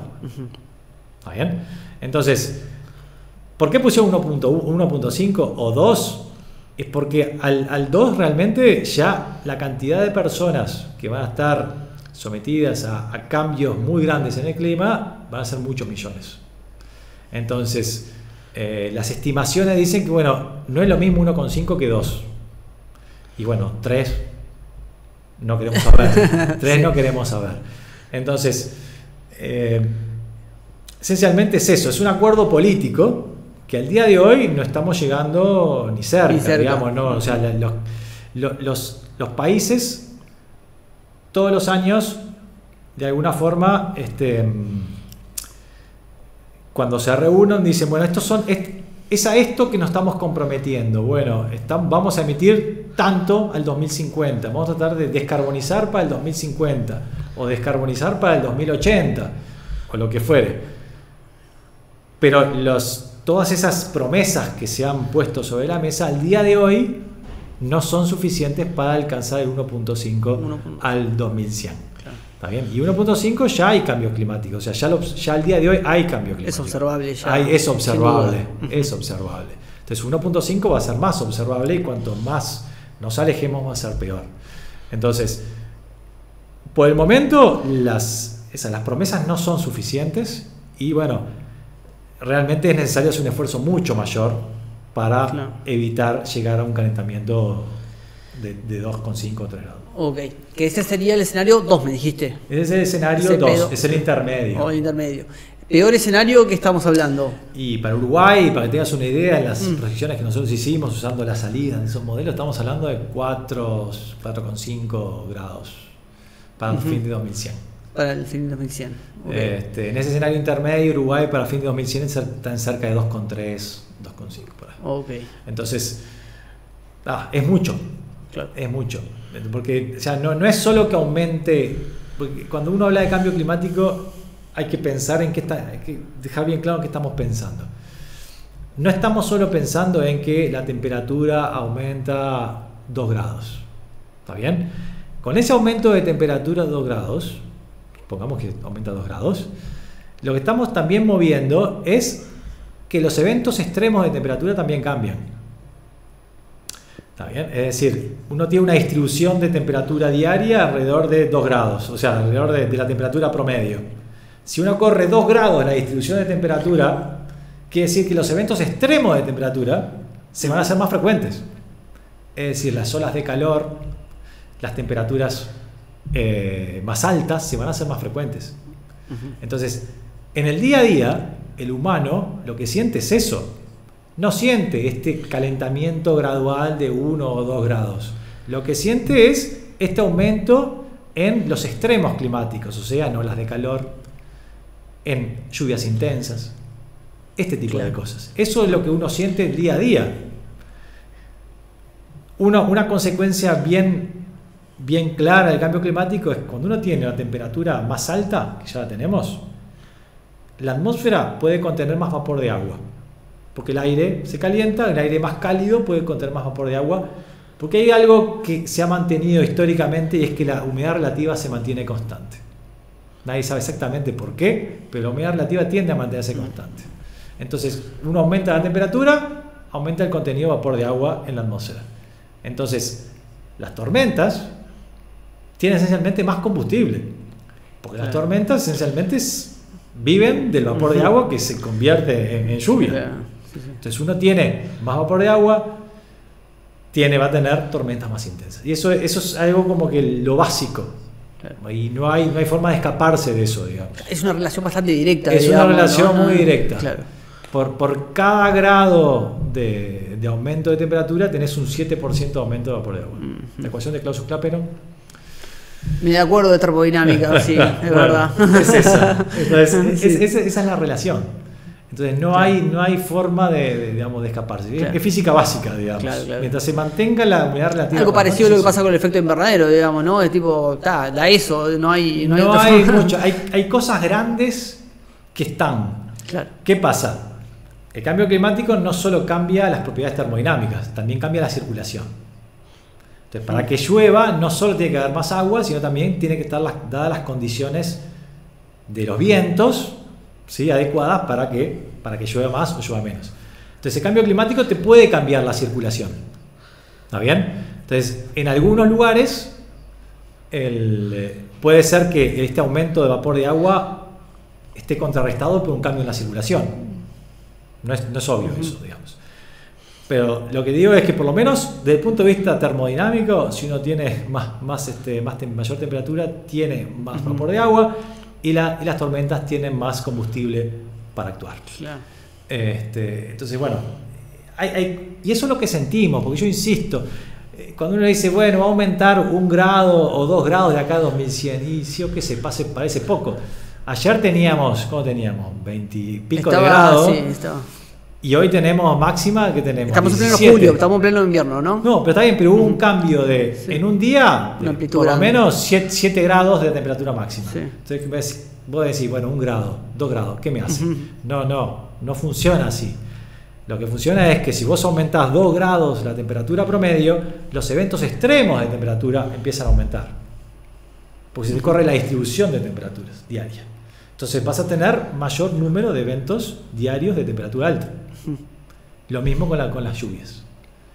¿Está bien? Entonces, ¿por qué pusieron 1.5 o 2? Es porque al 2 realmente ya la cantidad de personas que van a estar sometidas a cambios muy grandes en el clima van a ser muchos millones. Entonces, las estimaciones dicen que, bueno, no es lo mismo 1.5 que 2. Y bueno, 3 no queremos saber. 3 no queremos saber. Entonces, esencialmente es eso, es un acuerdo político que al día de hoy no estamos llegando ni cerca. Digamos, ¿no? O sea, los países todos los años, de alguna forma, cuando se reúnen, dicen, bueno, es a esto que nos estamos comprometiendo. Bueno, vamos a emitir tanto al 2050, vamos a tratar de descarbonizar para el 2050, o descarbonizar para el 2080, o lo que fuere. Pero todas esas promesas que se han puesto sobre la mesa al día de hoy no son suficientes para alcanzar el 1.5 al 2100. Claro. ¿Está bien? Y 1.5 ya hay cambios climáticos, o sea, ya al día de hoy hay cambios climáticos. Es observable ya. Es observable, es observable. Entonces 1.5 va a ser más observable, y cuanto más nos alejemos va a ser peor. Entonces, por el momento las promesas no son suficientes, y bueno, realmente es necesario hacer un esfuerzo mucho mayor para evitar llegar a un calentamiento de 2,5 o 3 grados. Ok, que ese sería el escenario 2, me dijiste. Ese es el escenario 2, es el intermedio. O el intermedio. Peor escenario que estamos hablando. Y para Uruguay, para que tengas una idea, en las proyecciones que nosotros hicimos usando la salida de esos modelos, estamos hablando de 4,5 grados para el fin de 2100. Para el fin de 2100. Okay. En ese escenario intermedio, Uruguay para el fin de 2100 está en cerca de 2,3, 2,5 por ahí. Okay. Entonces, es mucho. Claro. Es mucho. Porque, o sea, no es solo que aumente. Porque cuando uno habla de cambio climático, hay que pensar hay que dejar bien claro en qué estamos pensando. No estamos solo pensando en que la temperatura aumenta 2 grados. ¿Está bien? Con ese aumento de temperatura de 2 grados, pongamos que aumenta 2 grados, lo que estamos también moviendo es que los eventos extremos de temperatura también cambian. ¿Está bien? Es decir, uno tiene una distribución de temperatura diaria alrededor de 2 grados, o sea, alrededor de la temperatura promedio. Si uno corre 2 grados en la distribución de temperatura, quiere decir que los eventos extremos de temperatura se van a hacer más frecuentes. Es decir, las olas de calor, las temperaturas más altas se van a hacer más frecuentes. Entonces, en el día a día, el humano lo que siente es eso. No siente este calentamiento gradual de 1 o 2 grados. Lo que siente es este aumento en los extremos climáticos, o sea, en olas de calor, en lluvias intensas, este tipo de cosas. Eso es lo que uno siente el día a día. Una consecuencia bien clara del cambio climático es cuando uno tiene una temperatura más alta, que ya la tenemos, la atmósfera puede contener más vapor de agua, porque el aire se calienta, el aire más cálido puede contener más vapor de agua, porque hay algo que se ha mantenido históricamente, y es que la humedad relativa se mantiene constante. Nadie sabe exactamente por qué, pero la humedad relativa tiende a mantenerse constante. Entonces, uno aumenta la temperatura, aumenta el contenido de vapor de agua en la atmósfera. Entonces, las tormentas tienen esencialmente más combustible, porque las tormentas esencialmente viven del vapor de agua que se convierte en lluvia. Entonces uno tiene más vapor de agua, va a tener tormentas más intensas. Y eso es algo como que lo básico. Y no hay forma de escaparse de eso, digamos. Es una relación bastante directa. Es una relación muy directa. Claro. Por cada grado de aumento de temperatura tenés un 7% de aumento de vapor de agua. La ecuación de Clausius-Clapeyron Me de acuerdo de termodinámica, sí, es bueno, verdad. Es esa. Entonces, Sí. esa es la relación. Entonces no hay forma digamos, de escaparse. Claro. Es física básica, digamos. Claro. Mientras se mantenga la humedad relativa. Algo parecido a lo que pasa con con el efecto invernadero, digamos, ¿no? Es tipo, da eso, no hay no otra hay forma. mucho. Hay cosas grandes que están. Claro. ¿Qué pasa? El cambio climático no solo cambia las propiedades termodinámicas, también cambia la circulación. Entonces, para que llueva, no solo tiene que haber más agua, sino también tiene que estar dadas las condiciones de los vientos, ¿sí? Adecuadas para que llueva más o llueva menos. Entonces, el cambio climático te puede cambiar la circulación. ¿Está bien? Entonces, en algunos lugares puede ser que este aumento de vapor de agua esté contrarrestado por un cambio en la circulación. No es obvio eso, digamos. Pero lo que digo es que por lo menos desde el punto de vista termodinámico, si uno tiene mayor temperatura, tiene más vapor de agua y las tormentas tienen más combustible para actuar. Claro. Entonces, bueno, y eso es lo que sentimos, porque yo insisto, cuando uno dice, bueno, va a aumentar 1 grado o 2 grados de acá a 2100, y sí o que se parece poco. Ayer teníamos, ¿cómo teníamos? 20 y pico de grados. Sí, estaba. Y hoy tenemos máxima que tenemos. Estamos en pleno 17. julio, estamos en pleno invierno, ¿no? No, pero está bien, pero hubo un cambio en un día, Una amplitud por lo grande. menos 7 grados de temperatura máxima. Sí. Entonces vos decís, bueno, 1 grado, 2 grados, ¿qué me hace? No funciona así. Lo que funciona es que si vos aumentás 2 grados la temperatura promedio, los eventos extremos de temperatura empiezan a aumentar. Porque se te corre la distribución de temperaturas diaria. Entonces vas a tener mayor número de eventos diarios de temperatura alta. Lo mismo con las lluvias.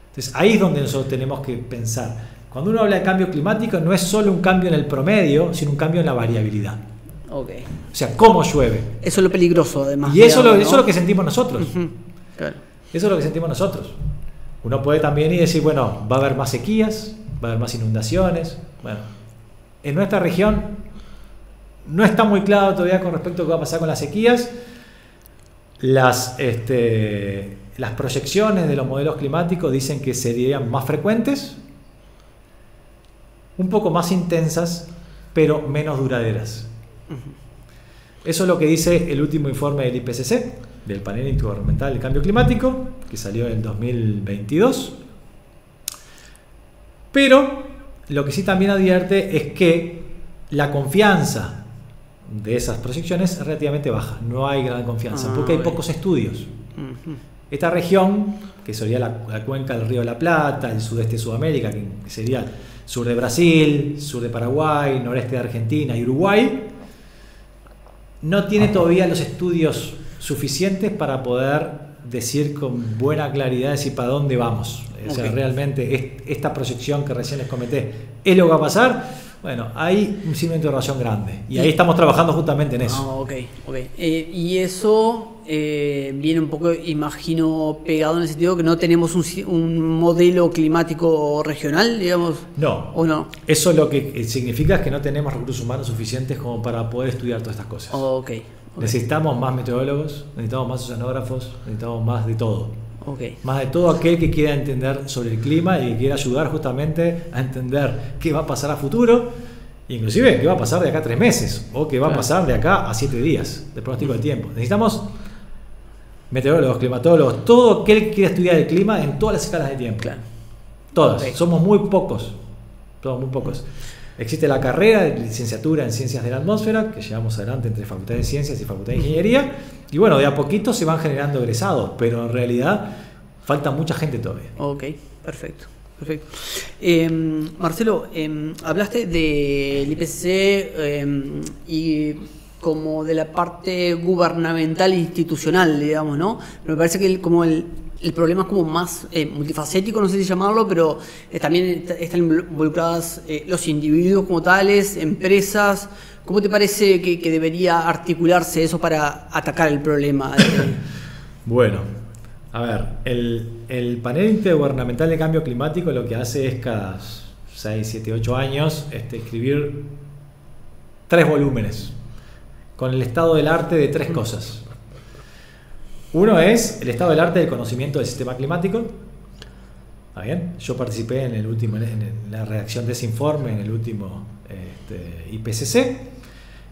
Entonces ahí es donde nosotros tenemos que pensar. Cuando uno habla de cambio climático no es solo un cambio en el promedio, sino un cambio en la variabilidad. Ok. O sea, cómo llueve. Eso es lo peligroso, además. Y eso, digamos, eso es lo que sentimos nosotros. Claro. Eso es lo que sentimos nosotros. Uno puede también ir y decir, bueno, va a haber más sequías, va a haber más inundaciones. Bueno, en nuestra región no está muy claro todavía con respecto a qué va a pasar con las sequías. Las proyecciones de los modelos climáticos dicen que serían más frecuentes, un poco más intensas, pero menos duraderas. Eso es lo que dice el último informe del IPCC, del Panel Intergubernamental del Cambio Climático, que salió en 2022. Pero lo que sí también advierte es que la confianza de esas proyecciones es relativamente baja. No hay gran confianza, porque hay pocos estudios. Esta región, que sería la cuenca del Río de la Plata, el sudeste de Sudamérica, que sería sur de Brasil, sur de Paraguay, noreste de Argentina y Uruguay, no tiene todavía los estudios suficientes para poder decir con buena claridad decir para dónde vamos. O sea, realmente esta proyección que recién les comenté, ¿es lo que va a pasar? Bueno, hay un signo de interrogación grande. Y ahí estamos trabajando justamente en eso. Ok. Y eso viene un poco, imagino, pegado en el sentido que no tenemos un modelo climático regional, digamos. No. ¿O no? Eso lo que significa es que no tenemos recursos humanos suficientes como para poder estudiar todas estas cosas. Ok. Necesitamos más meteorólogos, necesitamos más oceanógrafos, necesitamos más de todo. Más de todo aquel que quiera entender sobre el clima y que quiera ayudar justamente a entender qué va a pasar a futuro, inclusive qué va a pasar de acá a 3 meses o qué va a pasar de acá a 7 días de pronóstico del tiempo. Necesitamos meteorólogos, climatólogos, todo aquel que quiera estudiar el clima en todas las escalas de tiempo. Claro. Todas. Somos muy pocos. Existe la carrera de licenciatura en Ciencias de la Atmósfera, que llevamos adelante entre Facultad de Ciencias y Facultad de Ingeniería, y bueno, de a poquito se van generando egresados, pero en realidad falta mucha gente todavía. Ok, perfecto. Marcelo, hablaste del IPCC y como de la parte gubernamental e institucional, digamos, ¿no? Pero me parece que el problema es como más multifacético, no sé si llamarlo, pero también están involucradas los individuos como tales, empresas. ¿Cómo te parece que debería articularse eso para atacar el problema? Bueno, a ver, el panel intergubernamental de cambio climático lo que hace es cada 6, 7, 8 años escribir 3 volúmenes con el estado del arte de 3 cosas. Uno es el estado del arte del conocimiento del sistema climático. ¿Está bien? Yo participé en la redacción de ese informe en el último IPCC.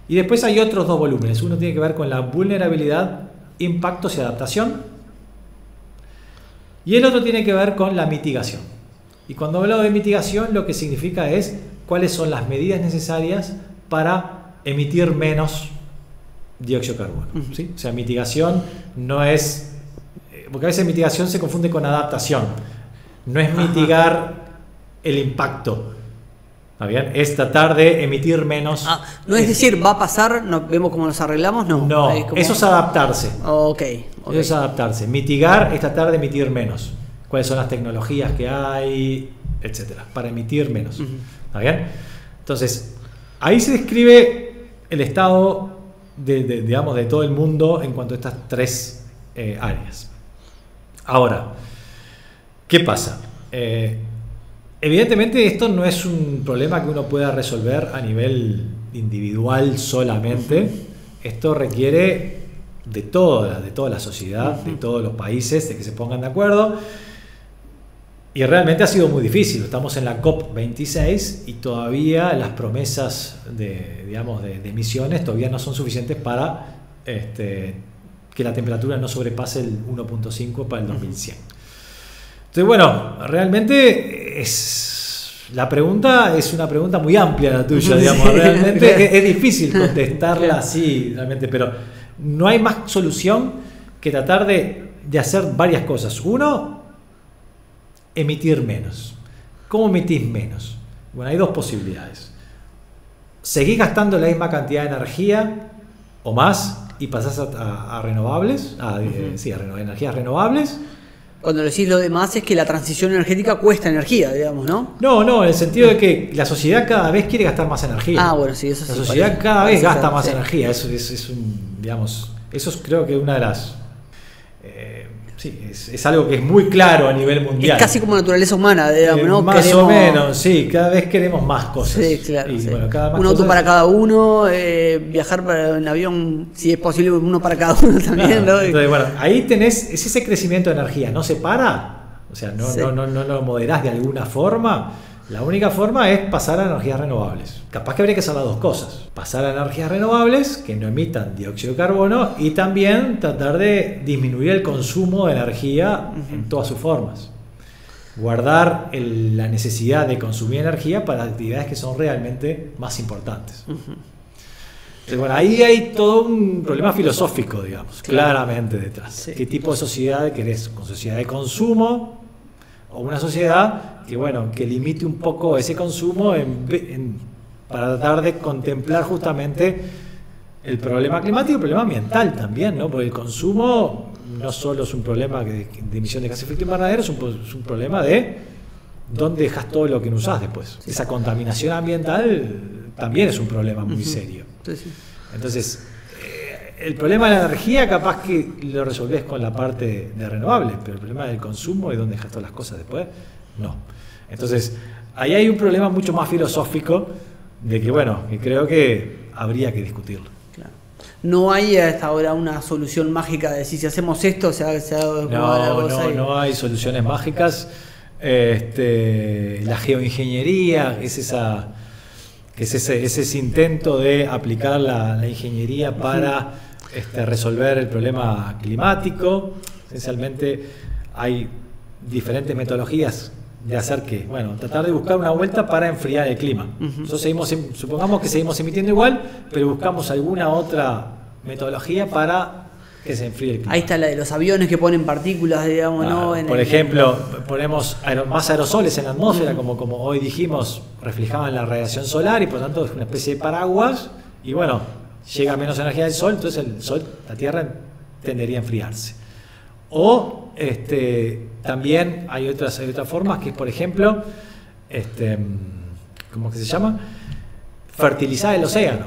Y después hay otros dos volúmenes. Uno tiene que ver con la vulnerabilidad, impactos y adaptación. Y el otro tiene que ver con la mitigación. Y cuando hablo de mitigación, lo que significa es cuáles son las medidas necesarias para emitir menos dióxido de carbono. ¿Sí? O sea, mitigación no es... Porque a veces mitigación se confunde con adaptación. No es mitigar el impacto. ¿Está bien? Es tratar de emitir menos. No es decir, va a pasar, vemos cómo nos arreglamos, no. No, eso es adaptarse. Okay. Eso es adaptarse. Mitigar es tratar de emitir menos. Cuáles son las tecnologías que hay, etcétera, para emitir menos. ¿Está bien? Entonces, ahí se describe el estado digamos, de todo el mundo en cuanto a estas tres áreas. Ahora, ¿qué pasa? Evidentemente esto no es un problema que uno pueda resolver a nivel individual solamente. Esto requiere de toda la sociedad, de todos los países, de que se pongan de acuerdo. Y realmente ha sido muy difícil. Estamos en la COP26 y todavía las promesas de emisiones todavía no son suficientes para que la temperatura no sobrepase el 1.5 para el 2100. Entonces, bueno, realmente la pregunta es una pregunta muy amplia la tuya, digamos. Realmente es difícil contestarla así, realmente, pero no hay más solución que tratar de hacer varias cosas. Uno, emitir menos. ¿Cómo emitís menos? Bueno, hay dos posibilidades. Seguís gastando la misma cantidad de energía o más y pasás a renovables, a energías renovables. Cuando decís lo demás es que la transición energética cuesta energía, digamos, ¿no? No, en el sentido de que la sociedad cada vez quiere gastar más energía. Bueno, sí, eso sí. La sociedad cada vez gasta más energía. Eso creo que es una de las... es algo que es muy claro a nivel mundial. Es casi como naturaleza humana, digamos, ¿no? Más o menos, sí, cada vez queremos más cosas. Sí, claro. Y, sí. bueno, cada más un auto cosas... para cada uno, viajar en avión, si es posible, uno para cada uno también, ¿no? Entonces, bueno, ahí tenés ese crecimiento de energía, ¿no se para? O sea, no lo moderás de alguna forma. La única forma es pasar a energías renovables. Capaz que habría que hacer las dos cosas. Pasar a energías renovables que no emitan dióxido de carbono y también tratar de disminuir el consumo de energía en todas sus formas. Guardar la necesidad de consumir energía para actividades que son realmente más importantes. Entonces, bueno, ahí hay todo un problema filosófico, digamos, claramente detrás. Sí. ¿Qué tipo de sociedad querés? ¿Con sociedad de consumo? O una sociedad que limite un poco ese consumo para tratar de contemplar justamente el problema climático y el problema ambiental también, ¿no? Porque el consumo no solo es un problema de emisión de gases de efecto invernadero, es un problema de dónde dejas todo lo que no usás después. Esa contaminación ambiental también es un problema muy serio. Entonces, el problema de la energía capaz que lo resolvés con la parte de renovables, pero el problema del consumo y dónde dejas todas las cosas después, no. Entonces, ahí hay un problema mucho más filosófico de que creo que habría que discutirlo. Claro. No hay hasta ahora una solución mágica de decir si hacemos esto, no hay soluciones mágicas. La geoingeniería es ese intento de aplicar la ingeniería para resolver el problema climático. Esencialmente hay diferentes metodologías de hacer tratar de buscar una vuelta para enfriar el clima. Nosotros supongamos que seguimos emitiendo igual, pero buscamos alguna otra metodología para que se enfríe el clima. Ahí está la de los aviones que ponen partículas, digamos, ¿no? Por ejemplo, ponemos más aerosoles en la atmósfera, como hoy dijimos, reflejaban la radiación solar y por tanto es una especie de paraguas y llega menos energía del sol, entonces la Tierra tendería a enfriarse. O también hay otras formas que es, por ejemplo, ¿cómo que se llama? Fertilizar el océano.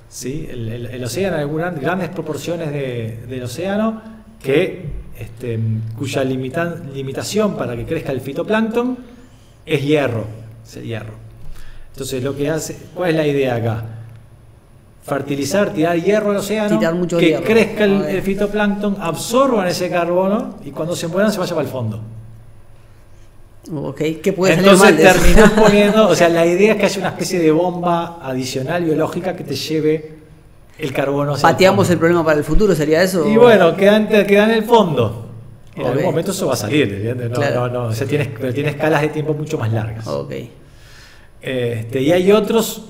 ¿Sí? El océano, hay grandes proporciones del océano cuya limitación para que crezca el fitoplancton es hierro. Es el hierro. Entonces, ¿cuál es la idea acá? Fertilizar, tirar hierro al océano, que hierro. Crezca el fitoplancton, absorban ese carbono y cuando se mueran se vaya para el fondo. Ok, ¿qué puede salir Entonces mal de eso? terminás poniendo, o sea, la idea es que haya una especie de bomba adicional biológica que te lleve el carbono hacia Pateamos fondo. el problema para el futuro, ¿sería eso? Y bueno, queda en el fondo. En algún Ok. momento eso va a salir, ¿entiendes? No, Claro. no, o sea, pero tiene escalas de tiempo mucho más largas. Ok. Y hay otros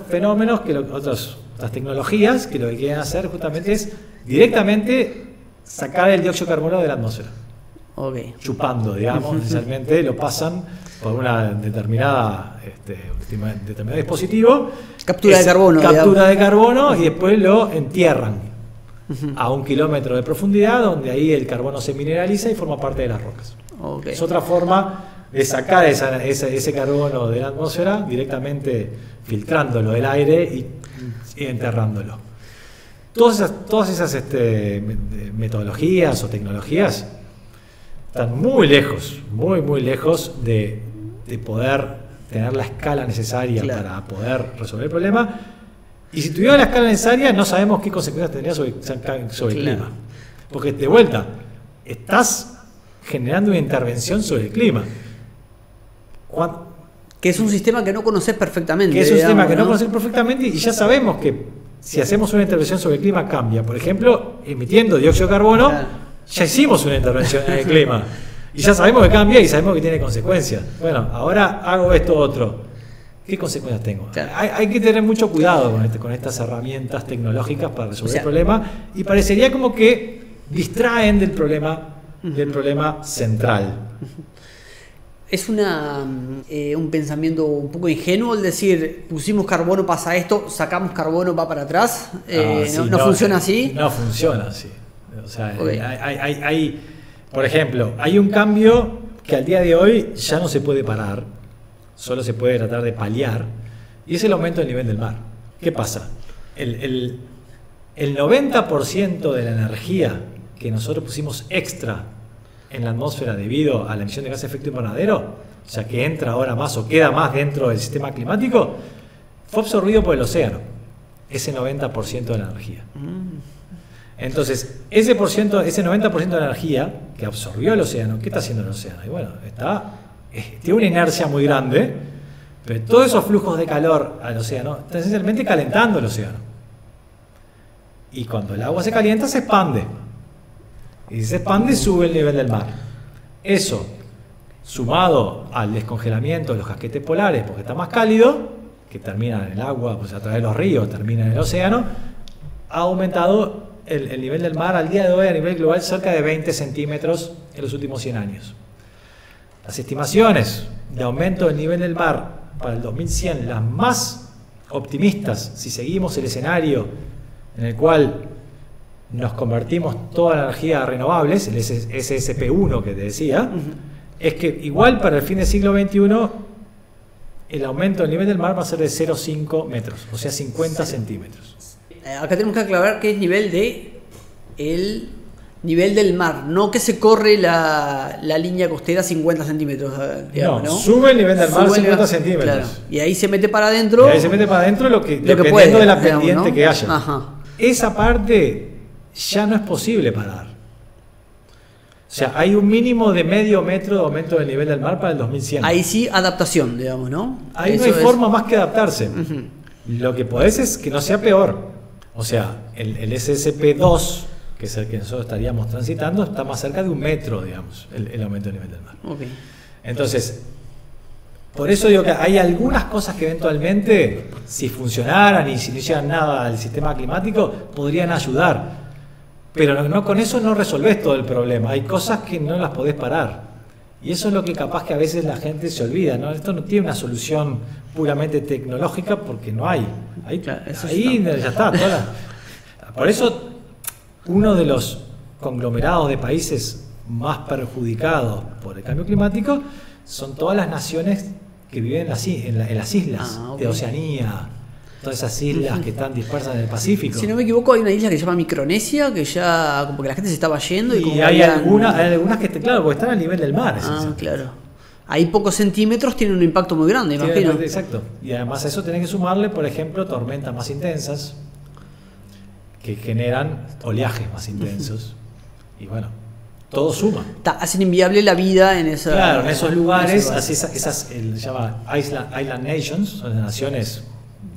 fenómenos, otras tecnologías que lo que quieren hacer justamente es directamente sacar el dióxido de carbono de la atmósfera. Ok. Chupando, digamos, esencialmente lo pasan por una determinado dispositivo. Captura de carbono, Captura digamos. de carbono y después lo entierran a 1 kilómetro de profundidad, donde ahí el carbono se mineraliza y forma parte de las rocas. Ok. Es otra forma de sacar ese carbono de la atmósfera directamente filtrándolo del aire y enterrándolo. Todas esas metodologías o tecnologías están muy lejos, muy lejos de poder tener la escala necesaria Claro. para poder resolver el problema. Y si tuviera la escala necesaria, no sabemos qué consecuencias tendría sobre el Claro. clima. Porque de vuelta, estás generando una intervención sobre el clima. Que es un sistema que no conoces perfectamente. Que es un sistema digamos, que no conocemos perfectamente y ya sabemos que si hacemos una intervención sobre el clima cambia. Por ejemplo, emitiendo dióxido de carbono, Claro. ya hicimos una intervención en el clima. Y ya sabemos que cambia y sabemos que tiene consecuencias. Bueno, ahora hago esto otro. ¿Qué consecuencias tengo? Claro. Hay que tener mucho cuidado con estas herramientas tecnológicas para resolver el problema y parecería como que distraen del problema central. Es un pensamiento un poco ingenuo el decir, pusimos carbono, pasa esto, sacamos carbono, va para atrás. No funciona así. No funciona así. O sea, Ok. por ejemplo, hay un cambio que al día de hoy ya no se puede parar, solo se puede tratar de paliar, y es el aumento del nivel del mar. ¿Qué pasa? El 90% de la energía que nosotros pusimos extra en la atmósfera debido a la emisión de gases de efecto invernadero, o sea que entra ahora más o queda más dentro del sistema climático, fue absorbido por el océano, ese 90% de la energía. Entonces, ese 90% de la energía que absorbió el océano, ¿qué está haciendo el océano? Y bueno, tiene una inercia muy grande, pero todos esos flujos de calor al océano están esencialmente calentando el océano. Y cuando el agua se calienta, se expande. Y si se expande, sube el nivel del mar. Eso, sumado al descongelamiento de los casquetes polares, porque está más cálido, que termina en el agua, pues a través de los ríos, termina en el océano, ha aumentado el nivel del mar al día de hoy a nivel global cerca de 20 centímetros en los últimos 100 años. Las estimaciones de aumento del nivel del mar para el 2100, las más optimistas, si seguimos el escenario en el cual nos convertimos toda la energía a renovables, el SSP1 que te decía, es que igual para el fin del siglo XXI el aumento del nivel del mar va a ser de 0,5 metros, o sea 50 centímetros. Acá tenemos que aclarar que es el nivel del mar, no que se corre la línea costera 50 centímetros. Digamos, ¿no? Sube el nivel del mar Sube el 50 nivel- centímetros. claro. Y ahí se mete para adentro. Y ahí se mete para adentro lo que puede, dependiendo de la digamos, pendiente ¿no? que haya. Ajá. Esa parte ya no es posible parar. O sea, hay un mínimo de medio metro de aumento del nivel del mar para el 2100. Ahí sí, adaptación, digamos, ¿no? Ahí no Eso hay es- forma más que adaptarse. Ujú. Lo que podés es que no sea peor. O sea, el SSP2, que es el que nosotros estaríamos transitando, está más cerca de 1 metro, digamos, el aumento del nivel del mar. Ok. Entonces, por eso digo que hay algunas cosas que eventualmente, si funcionaran y si no hicieran nada al sistema climático, podrían ayudar. Pero no, con eso no resolvés todo el problema. Hay cosas que no las podés parar. Y eso es lo que capaz que a veces la gente se olvida, ¿no? Esto no tiene una solución puramente tecnológica porque no hay. Claro, eso Ahí está. ya está. Por eso, uno de los conglomerados de países más perjudicados por el cambio climático son todas las naciones que viven en las islas Ah, ok. de Oceanía, todas esas islas que están dispersas en el Pacífico. Si no me equivoco, hay una isla que se llama Micronesia, que ya como que la gente se estaba yendo. Y como Y que hay habían- algunas que, claro, porque están a nivel del mar. Ah, esencialmente. claro. Ahí pocos centímetros tienen un impacto muy grande, Tiene- imagino. Exacto. Y además a eso tenés que sumarle, por ejemplo, tormentas más intensas que generan oleajes más intensos. Y bueno, todo suma. Hacen inviable la vida en esa. Claro, en esos lugares, se llama Island Nations, son naciones,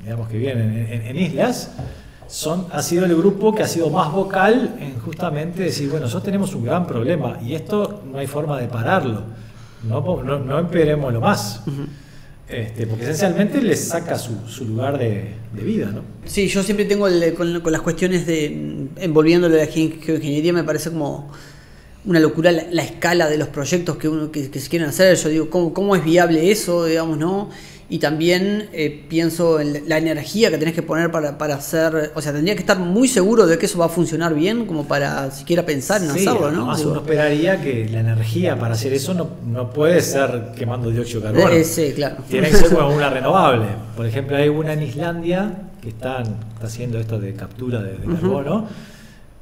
digamos, que viven en islas. Ha sido el grupo que ha sido más vocal en justamente decir, bueno, nosotros tenemos un gran problema y esto no hay forma de pararlo, no empeoremoslo más. Porque esencialmente les saca su lugar de vida, ¿no? Sí, yo siempre tengo con las cuestiones de envolviéndolo de la geoingeniería, me parece como una locura la escala de los proyectos que se quieren hacer. Yo digo, ¿cómo es viable eso, digamos, no? Y también pienso en la energía que tenés que poner para hacer, o sea, tendría que estar muy seguro de que eso va a funcionar bien como para siquiera pensar en hacerlo, ¿no? Además, uno esperaría que la energía para hacer eso no puede ser quemando dióxido de carbono. Sí, claro. Tiene que ser como una renovable. Por ejemplo, hay una en Islandia que está haciendo esto de captura de carbono,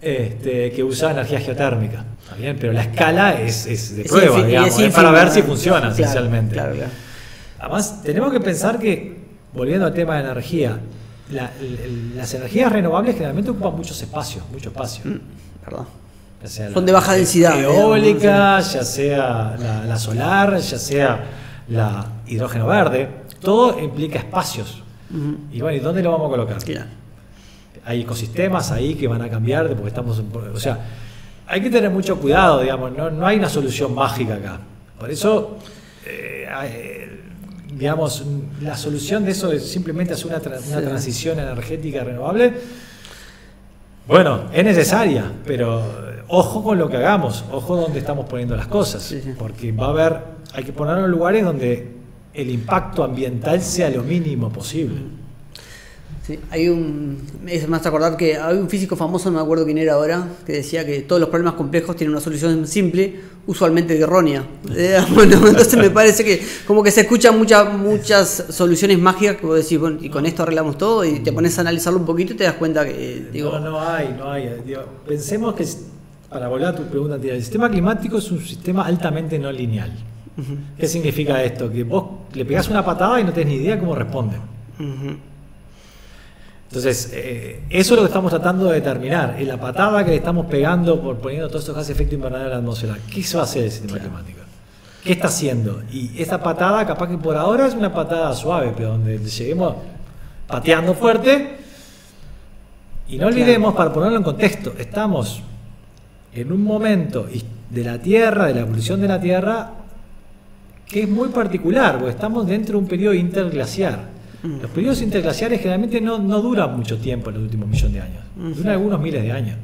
que usa energía geotérmica. ¿Está bien? Pero la escala es de prueba, digamos, es para ver si funciona, esencialmente. Claro. Además, tenemos que pensar que, volviendo al tema de energía, las energías renovables generalmente ocupan mucho espacio. Perdón. Ya sea son de baja densidad. Eólica, ya sea la solar, ya sea la hidrógeno verde. Todo implica espacios. Y bueno, ¿y dónde lo vamos a colocar? Claro. Hay ecosistemas ahí que van a cambiar porque estamos... O sea, hay que tener mucho cuidado, digamos. No hay una solución mágica acá. Por eso... digamos, la solución de eso es simplemente hacer una transición energética renovable. Bueno, es necesaria, pero ojo con lo que hagamos, ojo donde estamos poniendo las cosas, porque hay que ponerlo en lugares donde el impacto ambiental sea lo mínimo posible. Sí, me hace acordar que hay un físico famoso, no me acuerdo quién era ahora, que decía que todos los problemas complejos tienen una solución simple, usualmente errónea. Bueno, entonces me parece que como que se escuchan muchas soluciones mágicas que vos decís, bueno, y con esto arreglamos todo, y te pones a analizarlo un poquito y te das cuenta que... No hay. Pensemos que, para volver a tu pregunta anterior, el sistema climático es un sistema altamente no lineal. ¿Qué significa esto? Que vos le pegás una patada y no tenés ni idea cómo responde. Entonces, eso es lo que estamos tratando de determinar. Es la patada que le estamos pegando por poniendo todos estos gases de efecto invernadero en la atmósfera. ¿Qué se va a hacer el sistema climático? ¿Qué está haciendo? Y esta patada, capaz que por ahora es una patada suave, pero donde lleguemos pateando fuerte. Y no olvidemos, para ponerlo en contexto, estamos en un momento de la Tierra, de la evolución de la Tierra, que es muy particular, porque estamos dentro de un periodo interglaciar. Los periodos interglaciares generalmente no duran mucho tiempo en los últimos millones de años, duran algunos miles de años.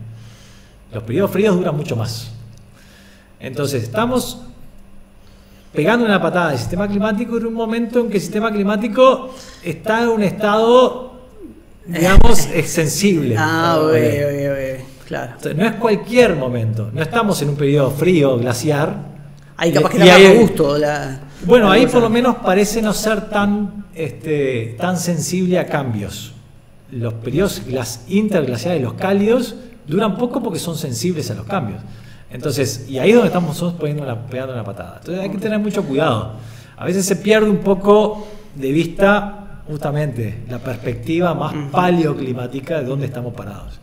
Los periodos fríos duran mucho más. Entonces, estamos pegando una patada al sistema climático en un momento en que el sistema climático está en un estado, digamos, sensible. Claro. Entonces, no es cualquier momento, no estamos en un periodo frío, glaciar. Ahí capaz que da más gusto. Bueno, ahí por lo menos parece no ser tan sensible a cambios. Los periodos interglaciares, los cálidos, duran poco porque son sensibles a los cambios. Entonces, y ahí es donde estamos nosotros pegando una patada. Entonces hay que tener mucho cuidado. A veces se pierde un poco de vista justamente la perspectiva más paleoclimática de dónde estamos parados.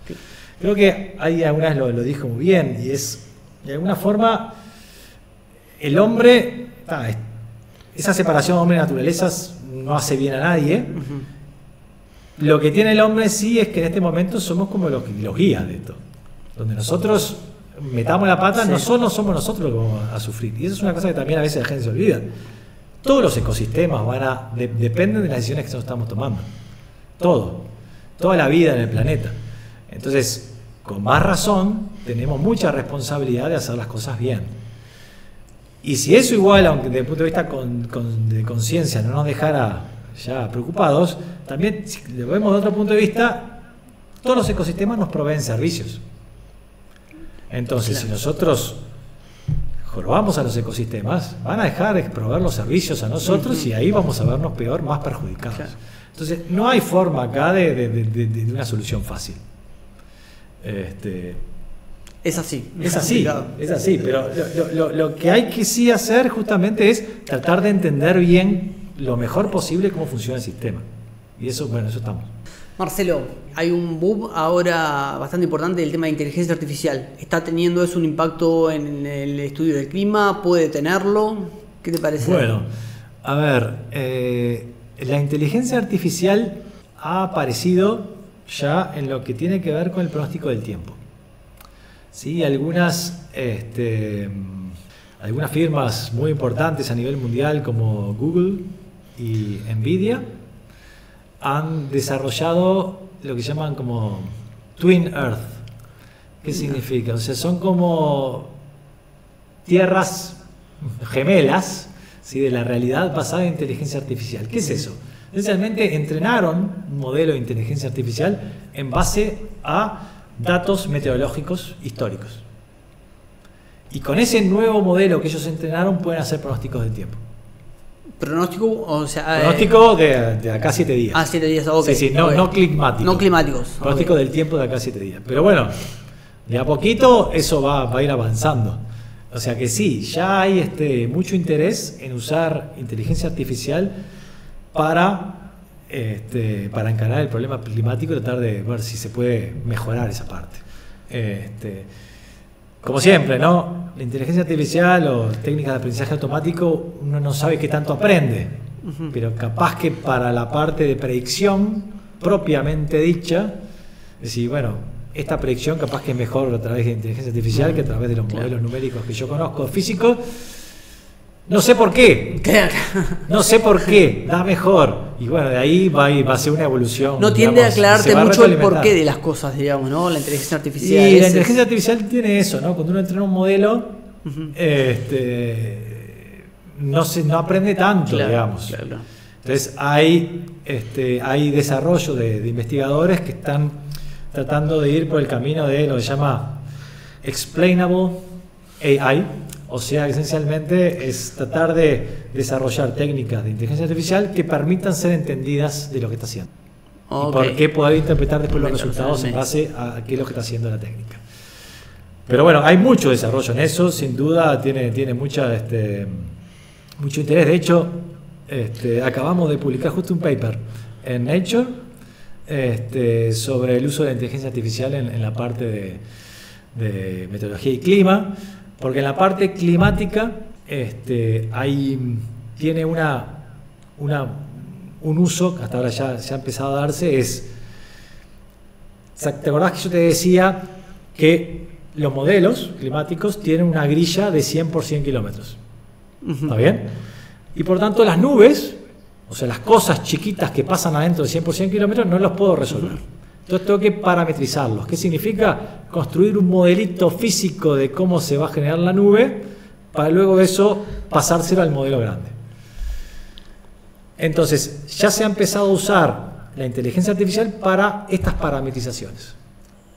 Creo que ahí alguna vez lo dijo muy bien, y es, de alguna forma, el hombre... Esa separación hombre-naturaleza no hace bien a nadie. Lo que tiene el hombre sí es que en este momento somos como los guías de esto. Donde nosotros metamos la pata, no solo somos nosotros los que vamos a sufrir. Y eso es una cosa que también a veces la gente se olvida. Todos los ecosistemas dependen de las decisiones que nosotros estamos tomando. Toda la vida en el planeta. Entonces, con más razón, tenemos mucha responsabilidad de hacer las cosas bien. Y si eso igual, aunque desde el punto de vista de conciencia no nos dejara ya preocupados, también si lo vemos de otro punto de vista, todos los ecosistemas nos proveen servicios. Entonces, si nosotros jorobamos a los ecosistemas, van a dejar de proveer los servicios a nosotros y ahí vamos a vernos peor, más perjudicados. Entonces, no hay forma acá de una solución fácil. Es así, pero lo que hay que sí hacer justamente es tratar de entender bien lo mejor posible cómo funciona el sistema. Y eso, bueno, eso estamos. Marcelo, hay un boom ahora bastante importante del tema de inteligencia artificial. ¿Está teniendo eso un impacto en el estudio del clima? ¿Puede tenerlo? ¿Qué te parece? Bueno, a ver, la inteligencia artificial ha aparecido ya en lo que tiene que ver con el pronóstico del tiempo. Sí, algunas firmas muy importantes a nivel mundial como Google y Nvidia han desarrollado lo que llaman como Twin Earth. ¿Qué significa? O sea, son como tierras gemelas, ¿sí?, de la realidad basada en inteligencia artificial. ¿Qué es eso? Esencialmente entrenaron un modelo de inteligencia artificial en base a datos meteorológicos históricos. Y con ese nuevo modelo que ellos entrenaron pueden hacer pronósticos del tiempo. ¿Pronóstico? O sea, pronóstico de acá 7 días. 7 días, ok. Sí, no, okay. No climáticos. No climáticos. Pronóstico del tiempo de acá 7 días. Pero bueno, de a poquito eso va a ir avanzando. O sea que sí, ya hay mucho interés en usar inteligencia artificial para encarar el problema climático y tratar de ver si se puede mejorar esa parte. Como siempre, ¿no? La inteligencia artificial o técnicas de aprendizaje automático, uno no sabe qué tanto aprende, pero capaz que para la parte de predicción propiamente dicha, es decir, bueno, esta predicción capaz que es mejor a través de inteligencia artificial que a través de los modelos numéricos que yo conozco físicos. No sé por qué. No sé por qué. Da mejor. Y bueno, de ahí va a ser una evolución. No tiende a aclararte mucho el porqué de las cosas, digamos, ¿no? La inteligencia artificial. Y la inteligencia artificial tiene eso, ¿no? Cuando uno entrena un modelo, no aprende tanto, digamos. Claro. Entonces hay desarrollo de investigadores que están tratando de ir por el camino de lo que se llama Explainable AI. O sea, esencialmente es tratar de desarrollar técnicas de inteligencia artificial que permitan ser entendidas de lo que está haciendo. Okay. Y por qué poder interpretar después los resultados en base a qué es lo que está haciendo la técnica. Pero bueno, hay mucho desarrollo en eso, sin duda tiene mucho interés. De hecho, acabamos de publicar justo un paper en Nature sobre el uso de la inteligencia artificial en la parte de meteorología y clima. Porque en la parte climática tiene un uso que hasta ahora ya ha empezado a darse. ¿Te acordás que yo te decía que los modelos climáticos tienen una grilla de 100 por 100 kilómetros? ¿Está bien? Y por tanto las nubes, o sea, las cosas chiquitas que pasan adentro de 100 por 100 kilómetros, no los puedo resolver. Entonces tengo que parametrizarlos. ¿Qué significa? Construir un modelito físico de cómo se va a generar la nube para luego de eso pasárselo al modelo grande. Entonces ya se ha empezado a usar la inteligencia artificial para estas parametrizaciones.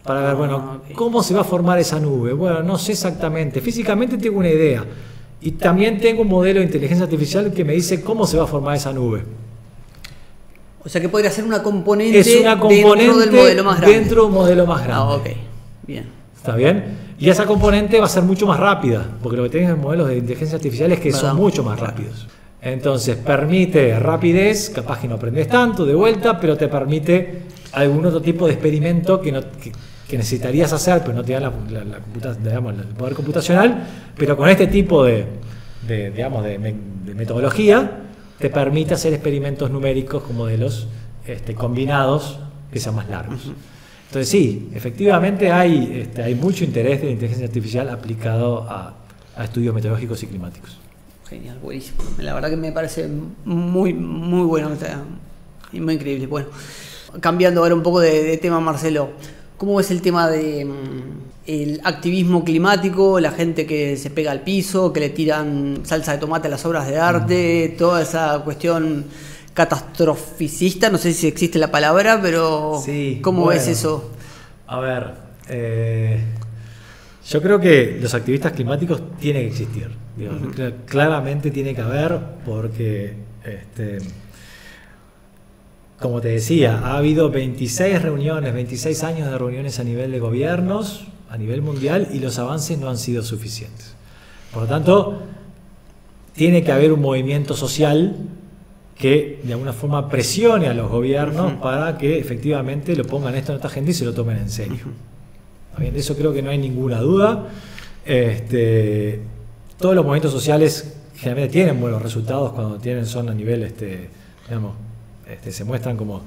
Para ver, bueno, ¿cómo se va a formar esa nube? Bueno, no sé exactamente. Físicamente tengo una idea. Y también tengo un modelo de inteligencia artificial que me dice cómo se va a formar esa nube. O sea que podría ser una componente, dentro del modelo más grande. Dentro de un modelo más grande. Ok, bien. ¿Está bien? Y esa componente va a ser mucho más rápida, porque lo que tienen en modelos de inteligencia artificial es que son mucho más rápidos. Entonces, permite rapidez, capaz que no aprendes tanto de vuelta, pero te permite algún otro tipo de experimento que necesitarías hacer, pero no te da el poder computacional, pero con este tipo de metodología te permite hacer experimentos numéricos con modelos combinados que sean más largos. Entonces sí, efectivamente hay mucho interés de la inteligencia artificial aplicado a estudios meteorológicos y climáticos. Genial, buenísimo. La verdad que me parece muy, muy bueno, y muy increíble. Bueno, cambiando ahora un poco de tema, Marcelo, ¿cómo ves el tema de el activismo climático, la gente que se pega al piso, que le tiran salsa de tomate a las obras de arte, toda esa cuestión catastroficista? No sé si existe la palabra, pero sí, ¿cómo ves eso? A ver, yo creo que los activistas climáticos tienen que existir. Claramente tiene que haber, porque como te decía, ha habido 26 años de reuniones a nivel de gobiernos, a nivel mundial, y los avances no han sido suficientes. Por lo tanto, tiene que haber un movimiento social que de alguna forma presione a los gobiernos para que efectivamente lo pongan esto en esta gente y se lo tomen en serio. ¿Está bien? De eso creo que no hay ninguna duda. Todos los movimientos sociales generalmente tienen buenos resultados cuando son a nivel, se muestran como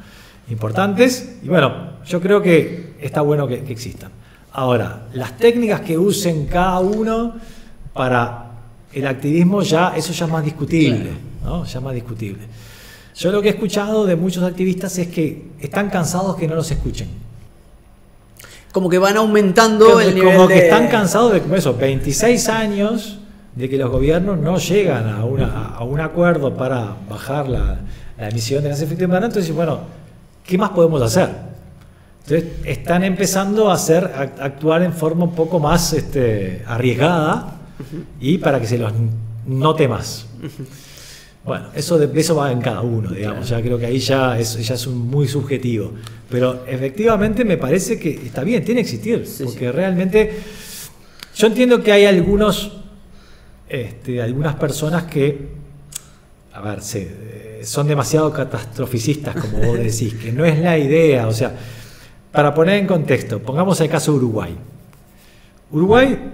importantes. Y bueno, yo creo que está bueno que existan. Ahora, las técnicas que usen cada uno para el activismo, eso ya es más discutible, ¿no? Ya más discutible. Yo lo que he escuchado de muchos activistas es que están cansados que no los escuchen. Como que van aumentando el nivel como que están cansados de eso, 26 años de que los gobiernos no llegan a un acuerdo para bajar la emisión de gases de efecto invernadero. Entonces, bueno, ¿qué más podemos hacer? Entonces, están empezando a actuar en forma un poco más arriesgada y para que se los note más. Bueno, eso va en cada uno, digamos. Ya creo que ahí ya es muy subjetivo. Pero efectivamente me parece que está bien, tiene que existir. Porque realmente yo entiendo que hay algunas personas que, a ver, son demasiado catastroficistas, como vos decís, que no es la idea. O sea, para poner en contexto, pongamos el caso de Uruguay. Uruguay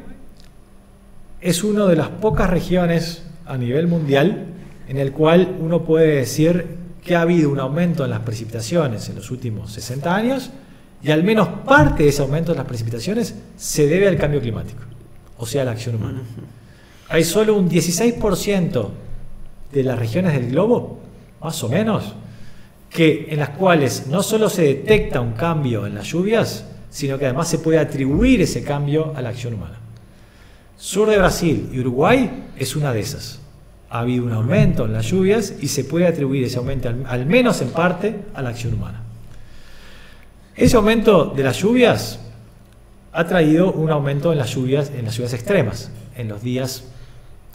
es una de las pocas regiones a nivel mundial en el cual uno puede decir que ha habido un aumento en las precipitaciones en los últimos 60 años y al menos parte de ese aumento en las precipitaciones se debe al cambio climático, o sea, a la acción humana. Hay solo un 16% de las regiones del globo, más o menos, en las cuales no solo se detecta un cambio en las lluvias, sino que además se puede atribuir ese cambio a la acción humana. Sur de Brasil y Uruguay es una de esas. Ha habido un aumento en las lluvias y se puede atribuir ese aumento, al menos en parte, a la acción humana. Ese aumento de las lluvias ha traído un aumento en las lluvias extremas, en los días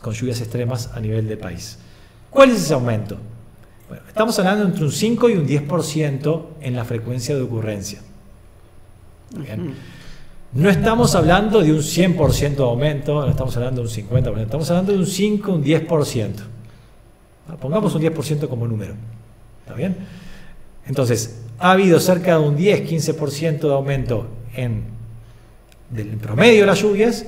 con lluvias extremas a nivel del país. ¿Cuál es ese aumento? Bueno, estamos hablando entre un 5 y un 10% en la frecuencia de ocurrencia. Bien. No estamos hablando de un 100% de aumento, no estamos hablando de un 50%, estamos hablando de un 5, un 10%. Pongamos un 10% como número. ¿Está bien? Entonces, ha habido cerca de un 10-15% de aumento del promedio de las lluvias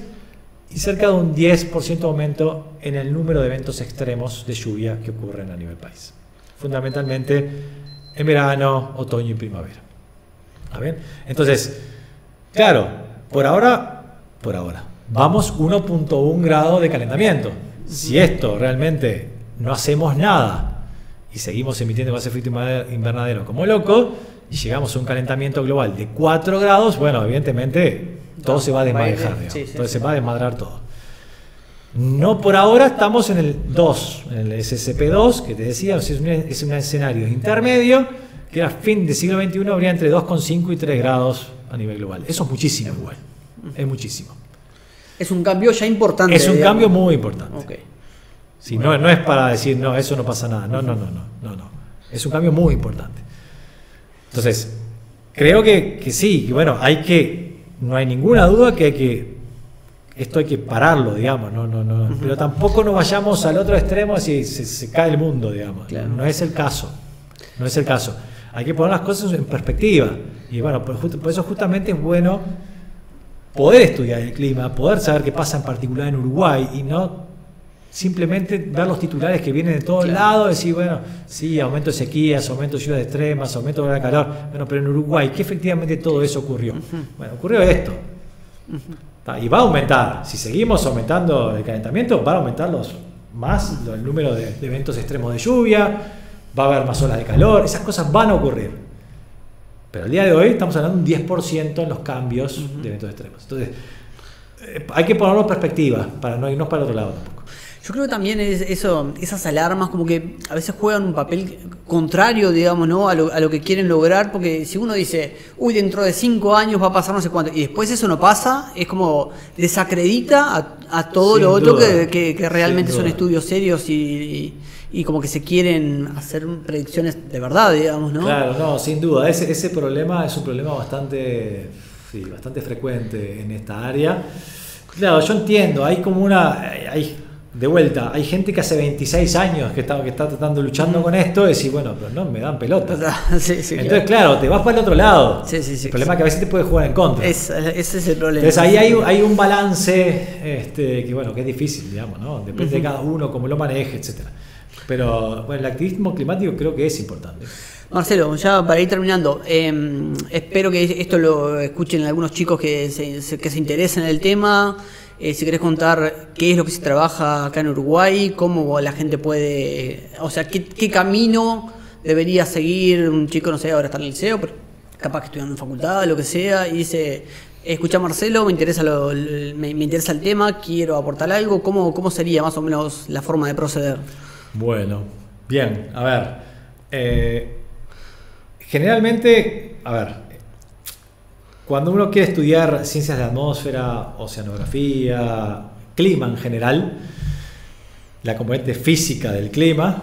y cerca de un 10% de aumento en el número de eventos extremos de lluvia que ocurren a nivel país. Fundamentalmente en verano, otoño y primavera. ¿Está bien? Entonces, claro, por ahora, vamos 1.1 grado de calentamiento. Si esto realmente no hacemos nada y seguimos emitiendo gases de efecto invernadero como loco y llegamos a un calentamiento global de 4 grados, bueno, evidentemente todo se va a desmadrar. Entonces se va a desmadrar todo. No, por ahora estamos en el 2, en el SSP2, que te decía, es un escenario intermedio, que a fin del siglo XXI habría entre 2,5 y 3 grados a nivel global. Eso es muchísimo igual. Es muchísimo. Es un cambio ya importante. Es un cambio muy importante. Okay. Sí, no es para decir, no, eso no pasa nada. No. Es un cambio muy importante. Entonces, creo que sí, que bueno, no hay ninguna duda que esto hay que pararlo, digamos. No. Pero tampoco nos vayamos al otro extremo si se cae el mundo, digamos. Claro. No es el caso. Hay que poner las cosas en perspectiva. Y bueno, por eso justamente es bueno poder estudiar el clima, poder saber qué pasa en particular en Uruguay y no simplemente ver los titulares que vienen de todos lados, decir, bueno, sí, aumento de sequías, aumento de lluvias extremas, aumento de calor, bueno, pero en Uruguay, ¿qué efectivamente todo eso ocurrió? Bueno, ocurrió esto. Y va a aumentar, si seguimos aumentando el calentamiento, va a aumentar más el número de eventos extremos de lluvia, va a haber más olas de calor, esas cosas van a ocurrir. Pero al día de hoy estamos hablando de un 10% en los cambios de eventos extremos. Entonces, hay que ponerlo en perspectiva para no irnos para el otro lado tampoco. Yo creo que también esas alarmas como que a veces juegan un papel contrario, digamos, ¿no? a lo que quieren lograr, porque si uno dice, dentro de 5 años va a pasar no sé cuánto, y después eso no pasa, es como desacredita a todo lo otro que realmente son estudios serios y como que se quieren hacer predicciones de verdad, digamos, ¿no? Claro, no, sin duda. Ese problema es un problema bastante frecuente en esta área. Claro, yo entiendo, hay de vuelta, hay gente que hace 26 años que está tratando, luchando con esto, y decir, bueno, pero no me dan pelota. Sí, sí, entonces, claro, te vas para el otro lado. Sí, sí, sí. El problema es que a veces te puede jugar en contra. Ese es el problema. Entonces ahí hay un balance que bueno, que es difícil, digamos, ¿no? Depende de cada uno, cómo lo maneje, etcétera. Pero bueno, el activismo climático creo que es importante. Marcelo, ya para ir terminando, espero que esto lo escuchen algunos chicos que se interesen en el tema. Si querés contar qué es lo que se trabaja acá en Uruguay, cómo la gente puede, o sea, qué camino debería seguir un chico, no sé, ahora está en el liceo, pero capaz que estudiando en facultad, lo que sea, y dice, escucha Marcelo, me interesa me interesa el tema, quiero aportar algo, ¿cómo sería más o menos la forma de proceder? Bueno, bien, a ver, generalmente, a ver, cuando uno quiere estudiar ciencias de la atmósfera, oceanografía, clima en general, la componente física del clima,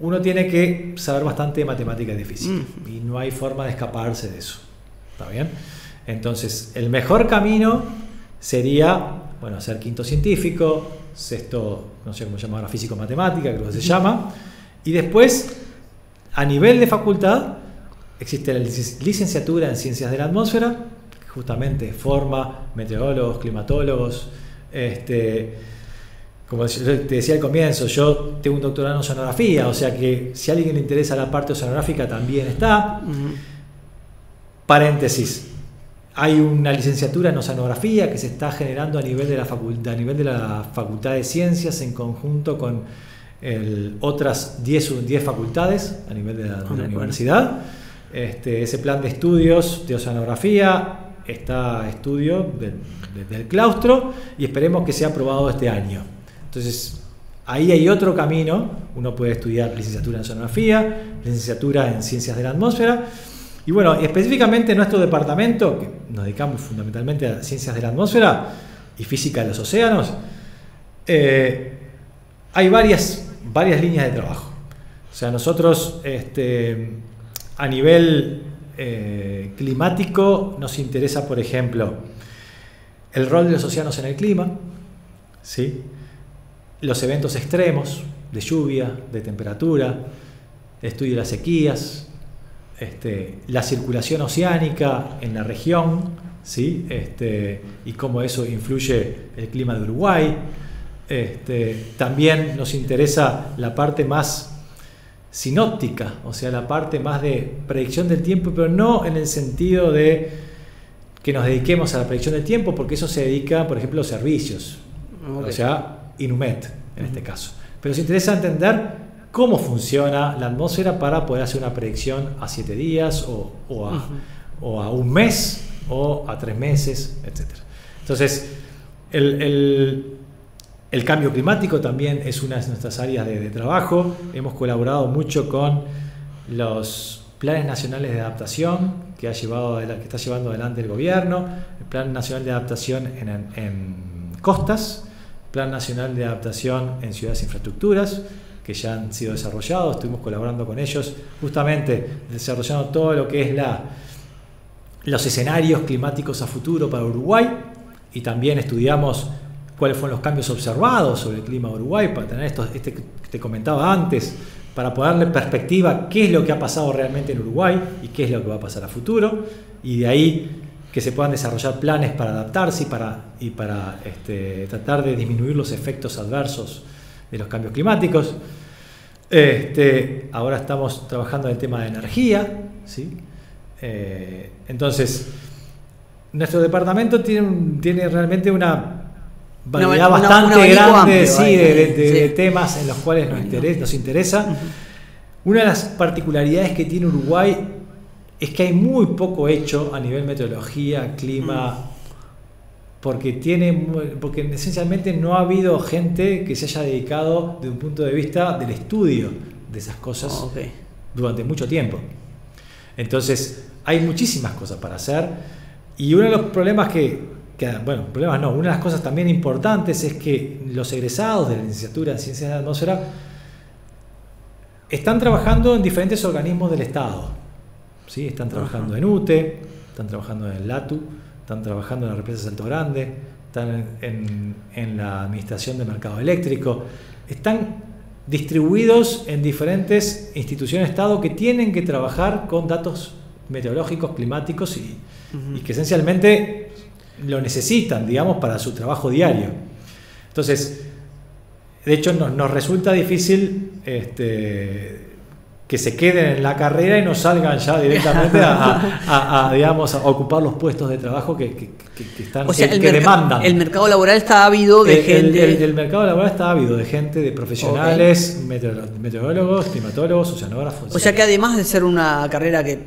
uno tiene que saber bastante de matemáticas y física. Y no hay forma de escaparse de eso. ¿Está bien? Entonces, el mejor camino sería, bueno, ser quinto científico, sexto, no sé cómo se llama ahora, físico-matemática, creo que se llama. Y después, a nivel de facultad, existe la licenciatura en Ciencias de la Atmósfera, que justamente forma meteorólogos, climatólogos. Como te decía al comienzo, yo tengo un doctorado en oceanografía, o sea que si a alguien le interesa la parte oceanográfica también está. Paréntesis, hay una licenciatura en oceanografía que se está generando a nivel de la Facultad de Ciencias en conjunto con otras 10 facultades a nivel de la universidad. Ese plan de estudios de oceanografía está estudio del claustro y esperemos que sea aprobado este año. Entonces, ahí hay otro camino. Uno puede estudiar licenciatura en oceanografía, licenciatura en ciencias de la atmósfera. Y bueno, específicamente en nuestro departamento, que nos dedicamos fundamentalmente a ciencias de la atmósfera y física de los océanos, hay varias líneas de trabajo. O sea, nosotros a nivel climático nos interesa, por ejemplo, el rol de los océanos en el clima, ¿sí? Los eventos extremos de lluvia, de temperatura, el estudio de las sequías, la circulación oceánica en la región, ¿sí? Y cómo eso influye el clima de Uruguay. También nos interesa la parte más sinóptica, o sea, la parte más de predicción del tiempo, pero no en el sentido de que nos dediquemos a la predicción del tiempo, porque eso se dedica, por ejemplo, a los servicios, o sea, Inumet en este caso. Pero nos interesa entender cómo funciona la atmósfera para poder hacer una predicción a 7 días o a un mes o a 3 meses, etc. Entonces, el cambio climático también es una de nuestras áreas de trabajo. Hemos colaborado mucho con los planes nacionales de adaptación que está llevando adelante el gobierno, el Plan Nacional de Adaptación en costas, Plan Nacional de Adaptación en ciudades e infraestructuras, que ya han sido desarrollados. Estuvimos colaborando con ellos, justamente desarrollando todo lo que es los escenarios climáticos a futuro para Uruguay, y también estudiamos cuáles fueron los cambios observados sobre el clima de Uruguay, para tener que te comentaba antes, para ponerle perspectiva qué es lo que ha pasado realmente en Uruguay y qué es lo que va a pasar a futuro, y de ahí que se puedan desarrollar planes para adaptarse y para tratar de disminuir los efectos adversos de los cambios climáticos. Ahora estamos trabajando en el tema de energía, ¿sí? Entonces, nuestro departamento tiene realmente una variedad bastante grande de temas en los cuales nos interesa. Una de las particularidades que tiene Uruguay es que hay muy poco hecho a nivel meteorología, clima, porque esencialmente no ha habido gente que se haya dedicado desde un punto de vista del estudio de esas cosas durante mucho tiempo. Entonces, hay muchísimas cosas para hacer, y uno de los problemas una de las cosas también importantes es que los egresados de la licenciatura en Ciencias de la Atmósfera están trabajando en diferentes organismos del Estado, ¿sí? Están trabajando en UTE, están trabajando en el LATU, están trabajando en la Represa Salto Grande, están en la administración del mercado eléctrico, están distribuidos en diferentes instituciones de Estado que tienen que trabajar con datos meteorológicos, climáticos y que esencialmente lo necesitan, digamos, para su trabajo diario. Entonces, de hecho, nos resulta difícil que se queden en la carrera y no salgan ya directamente digamos, a ocupar los puestos de trabajo que están, o sea, que demandan. El mercado laboral está ávido de gente. El mercado laboral está ávido de gente, de profesionales, meteorólogos, climatólogos, oceanógrafos. O sea que además de ser una carrera que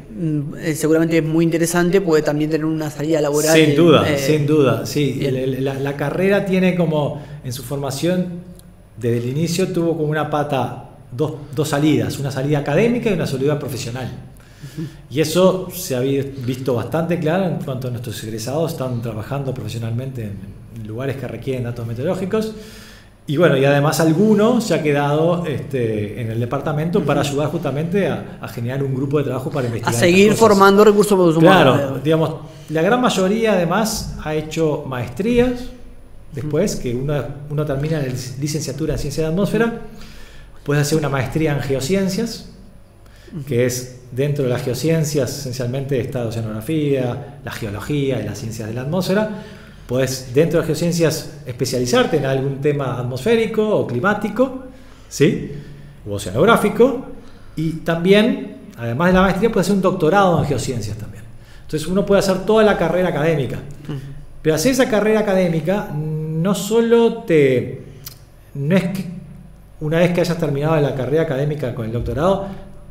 seguramente es muy interesante, puede también tener una salida laboral. Sin duda, sí. La carrera tiene como, en su formación, desde el inicio tuvo como una pata, dos salidas, una salida académica y una salida profesional. Y eso se ha visto bastante claro en cuanto a nuestros egresados están trabajando profesionalmente en lugares que requieren datos meteorológicos. Y bueno, y además alguno se ha quedado en el departamento para ayudar justamente a generar un grupo de trabajo para investigar. A seguir formando recursos humanos. Claro, digamos, la gran mayoría además ha hecho maestrías después, que uno termina la licenciatura en Ciencia de la Atmósfera. Puedes hacer una maestría en geociencias, que es dentro de las geociencias, esencialmente está la oceanografía, la geología y las ciencias de la atmósfera. Puedes, dentro de las geociencias, especializarte en algún tema atmosférico o climático, ¿sí? O oceanográfico. Y también, además de la maestría, puedes hacer un doctorado en geociencias también. Entonces uno puede hacer toda la carrera académica. Pero hacer esa carrera académica no solo no es que una vez que hayas terminado la carrera académica con el doctorado,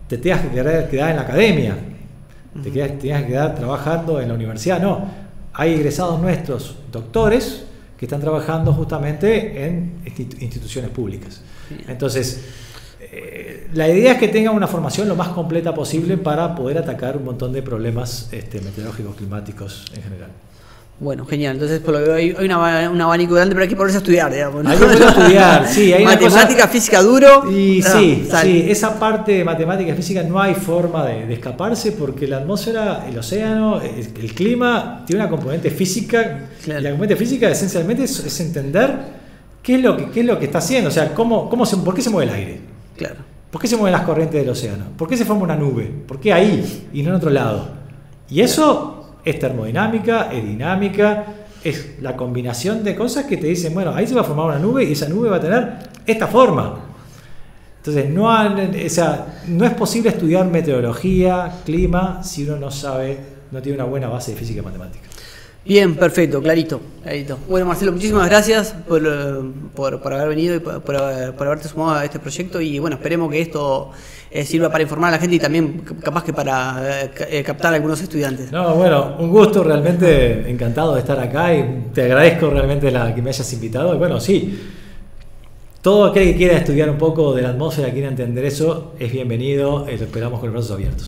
te tengas que quedar en la academia, te tengas que quedar trabajando en la universidad. No, hay egresados nuestros, doctores, que están trabajando justamente en instituciones públicas. Entonces, la idea es que tengan una formación lo más completa posible para poder atacar un montón de problemas meteorológicos, climáticos en general. Bueno, genial. Entonces, por lo que veo, hay un abanico grande, pero hay que ponerse a estudiar, digamos, ¿no? Hay que ponerse a estudiar, sí. Hay matemática, física duro. Y sí, esa parte de matemática y física no hay forma de escaparse, porque la atmósfera, el océano, el clima tiene una componente física. Claro. Y la componente física esencialmente es entender qué es lo que está haciendo. O sea, ¿por qué se mueve el aire? Claro. ¿Por qué se mueven las corrientes del océano? ¿Por qué se forma una nube? ¿Por qué ahí y no en otro lado? Y eso es termodinámica, es dinámica, es la combinación de cosas que te dicen, bueno, ahí se va a formar una nube y esa nube va a tener esta forma. Entonces, no es posible estudiar meteorología, clima, si uno no tiene una buena base de física y matemática. Bien, perfecto, clarito. Bueno, Marcelo, muchísimas gracias por haber venido y por haberte sumado a este proyecto, y bueno, esperemos que esto sirva para informar a la gente y también capaz que para captar a algunos estudiantes. No, bueno, un gusto, realmente encantado de estar acá y te agradezco realmente que me hayas invitado. Y bueno, sí, todo aquel que quiera estudiar un poco de la atmósfera, quiera entender eso, es bienvenido, lo esperamos con los brazos abiertos.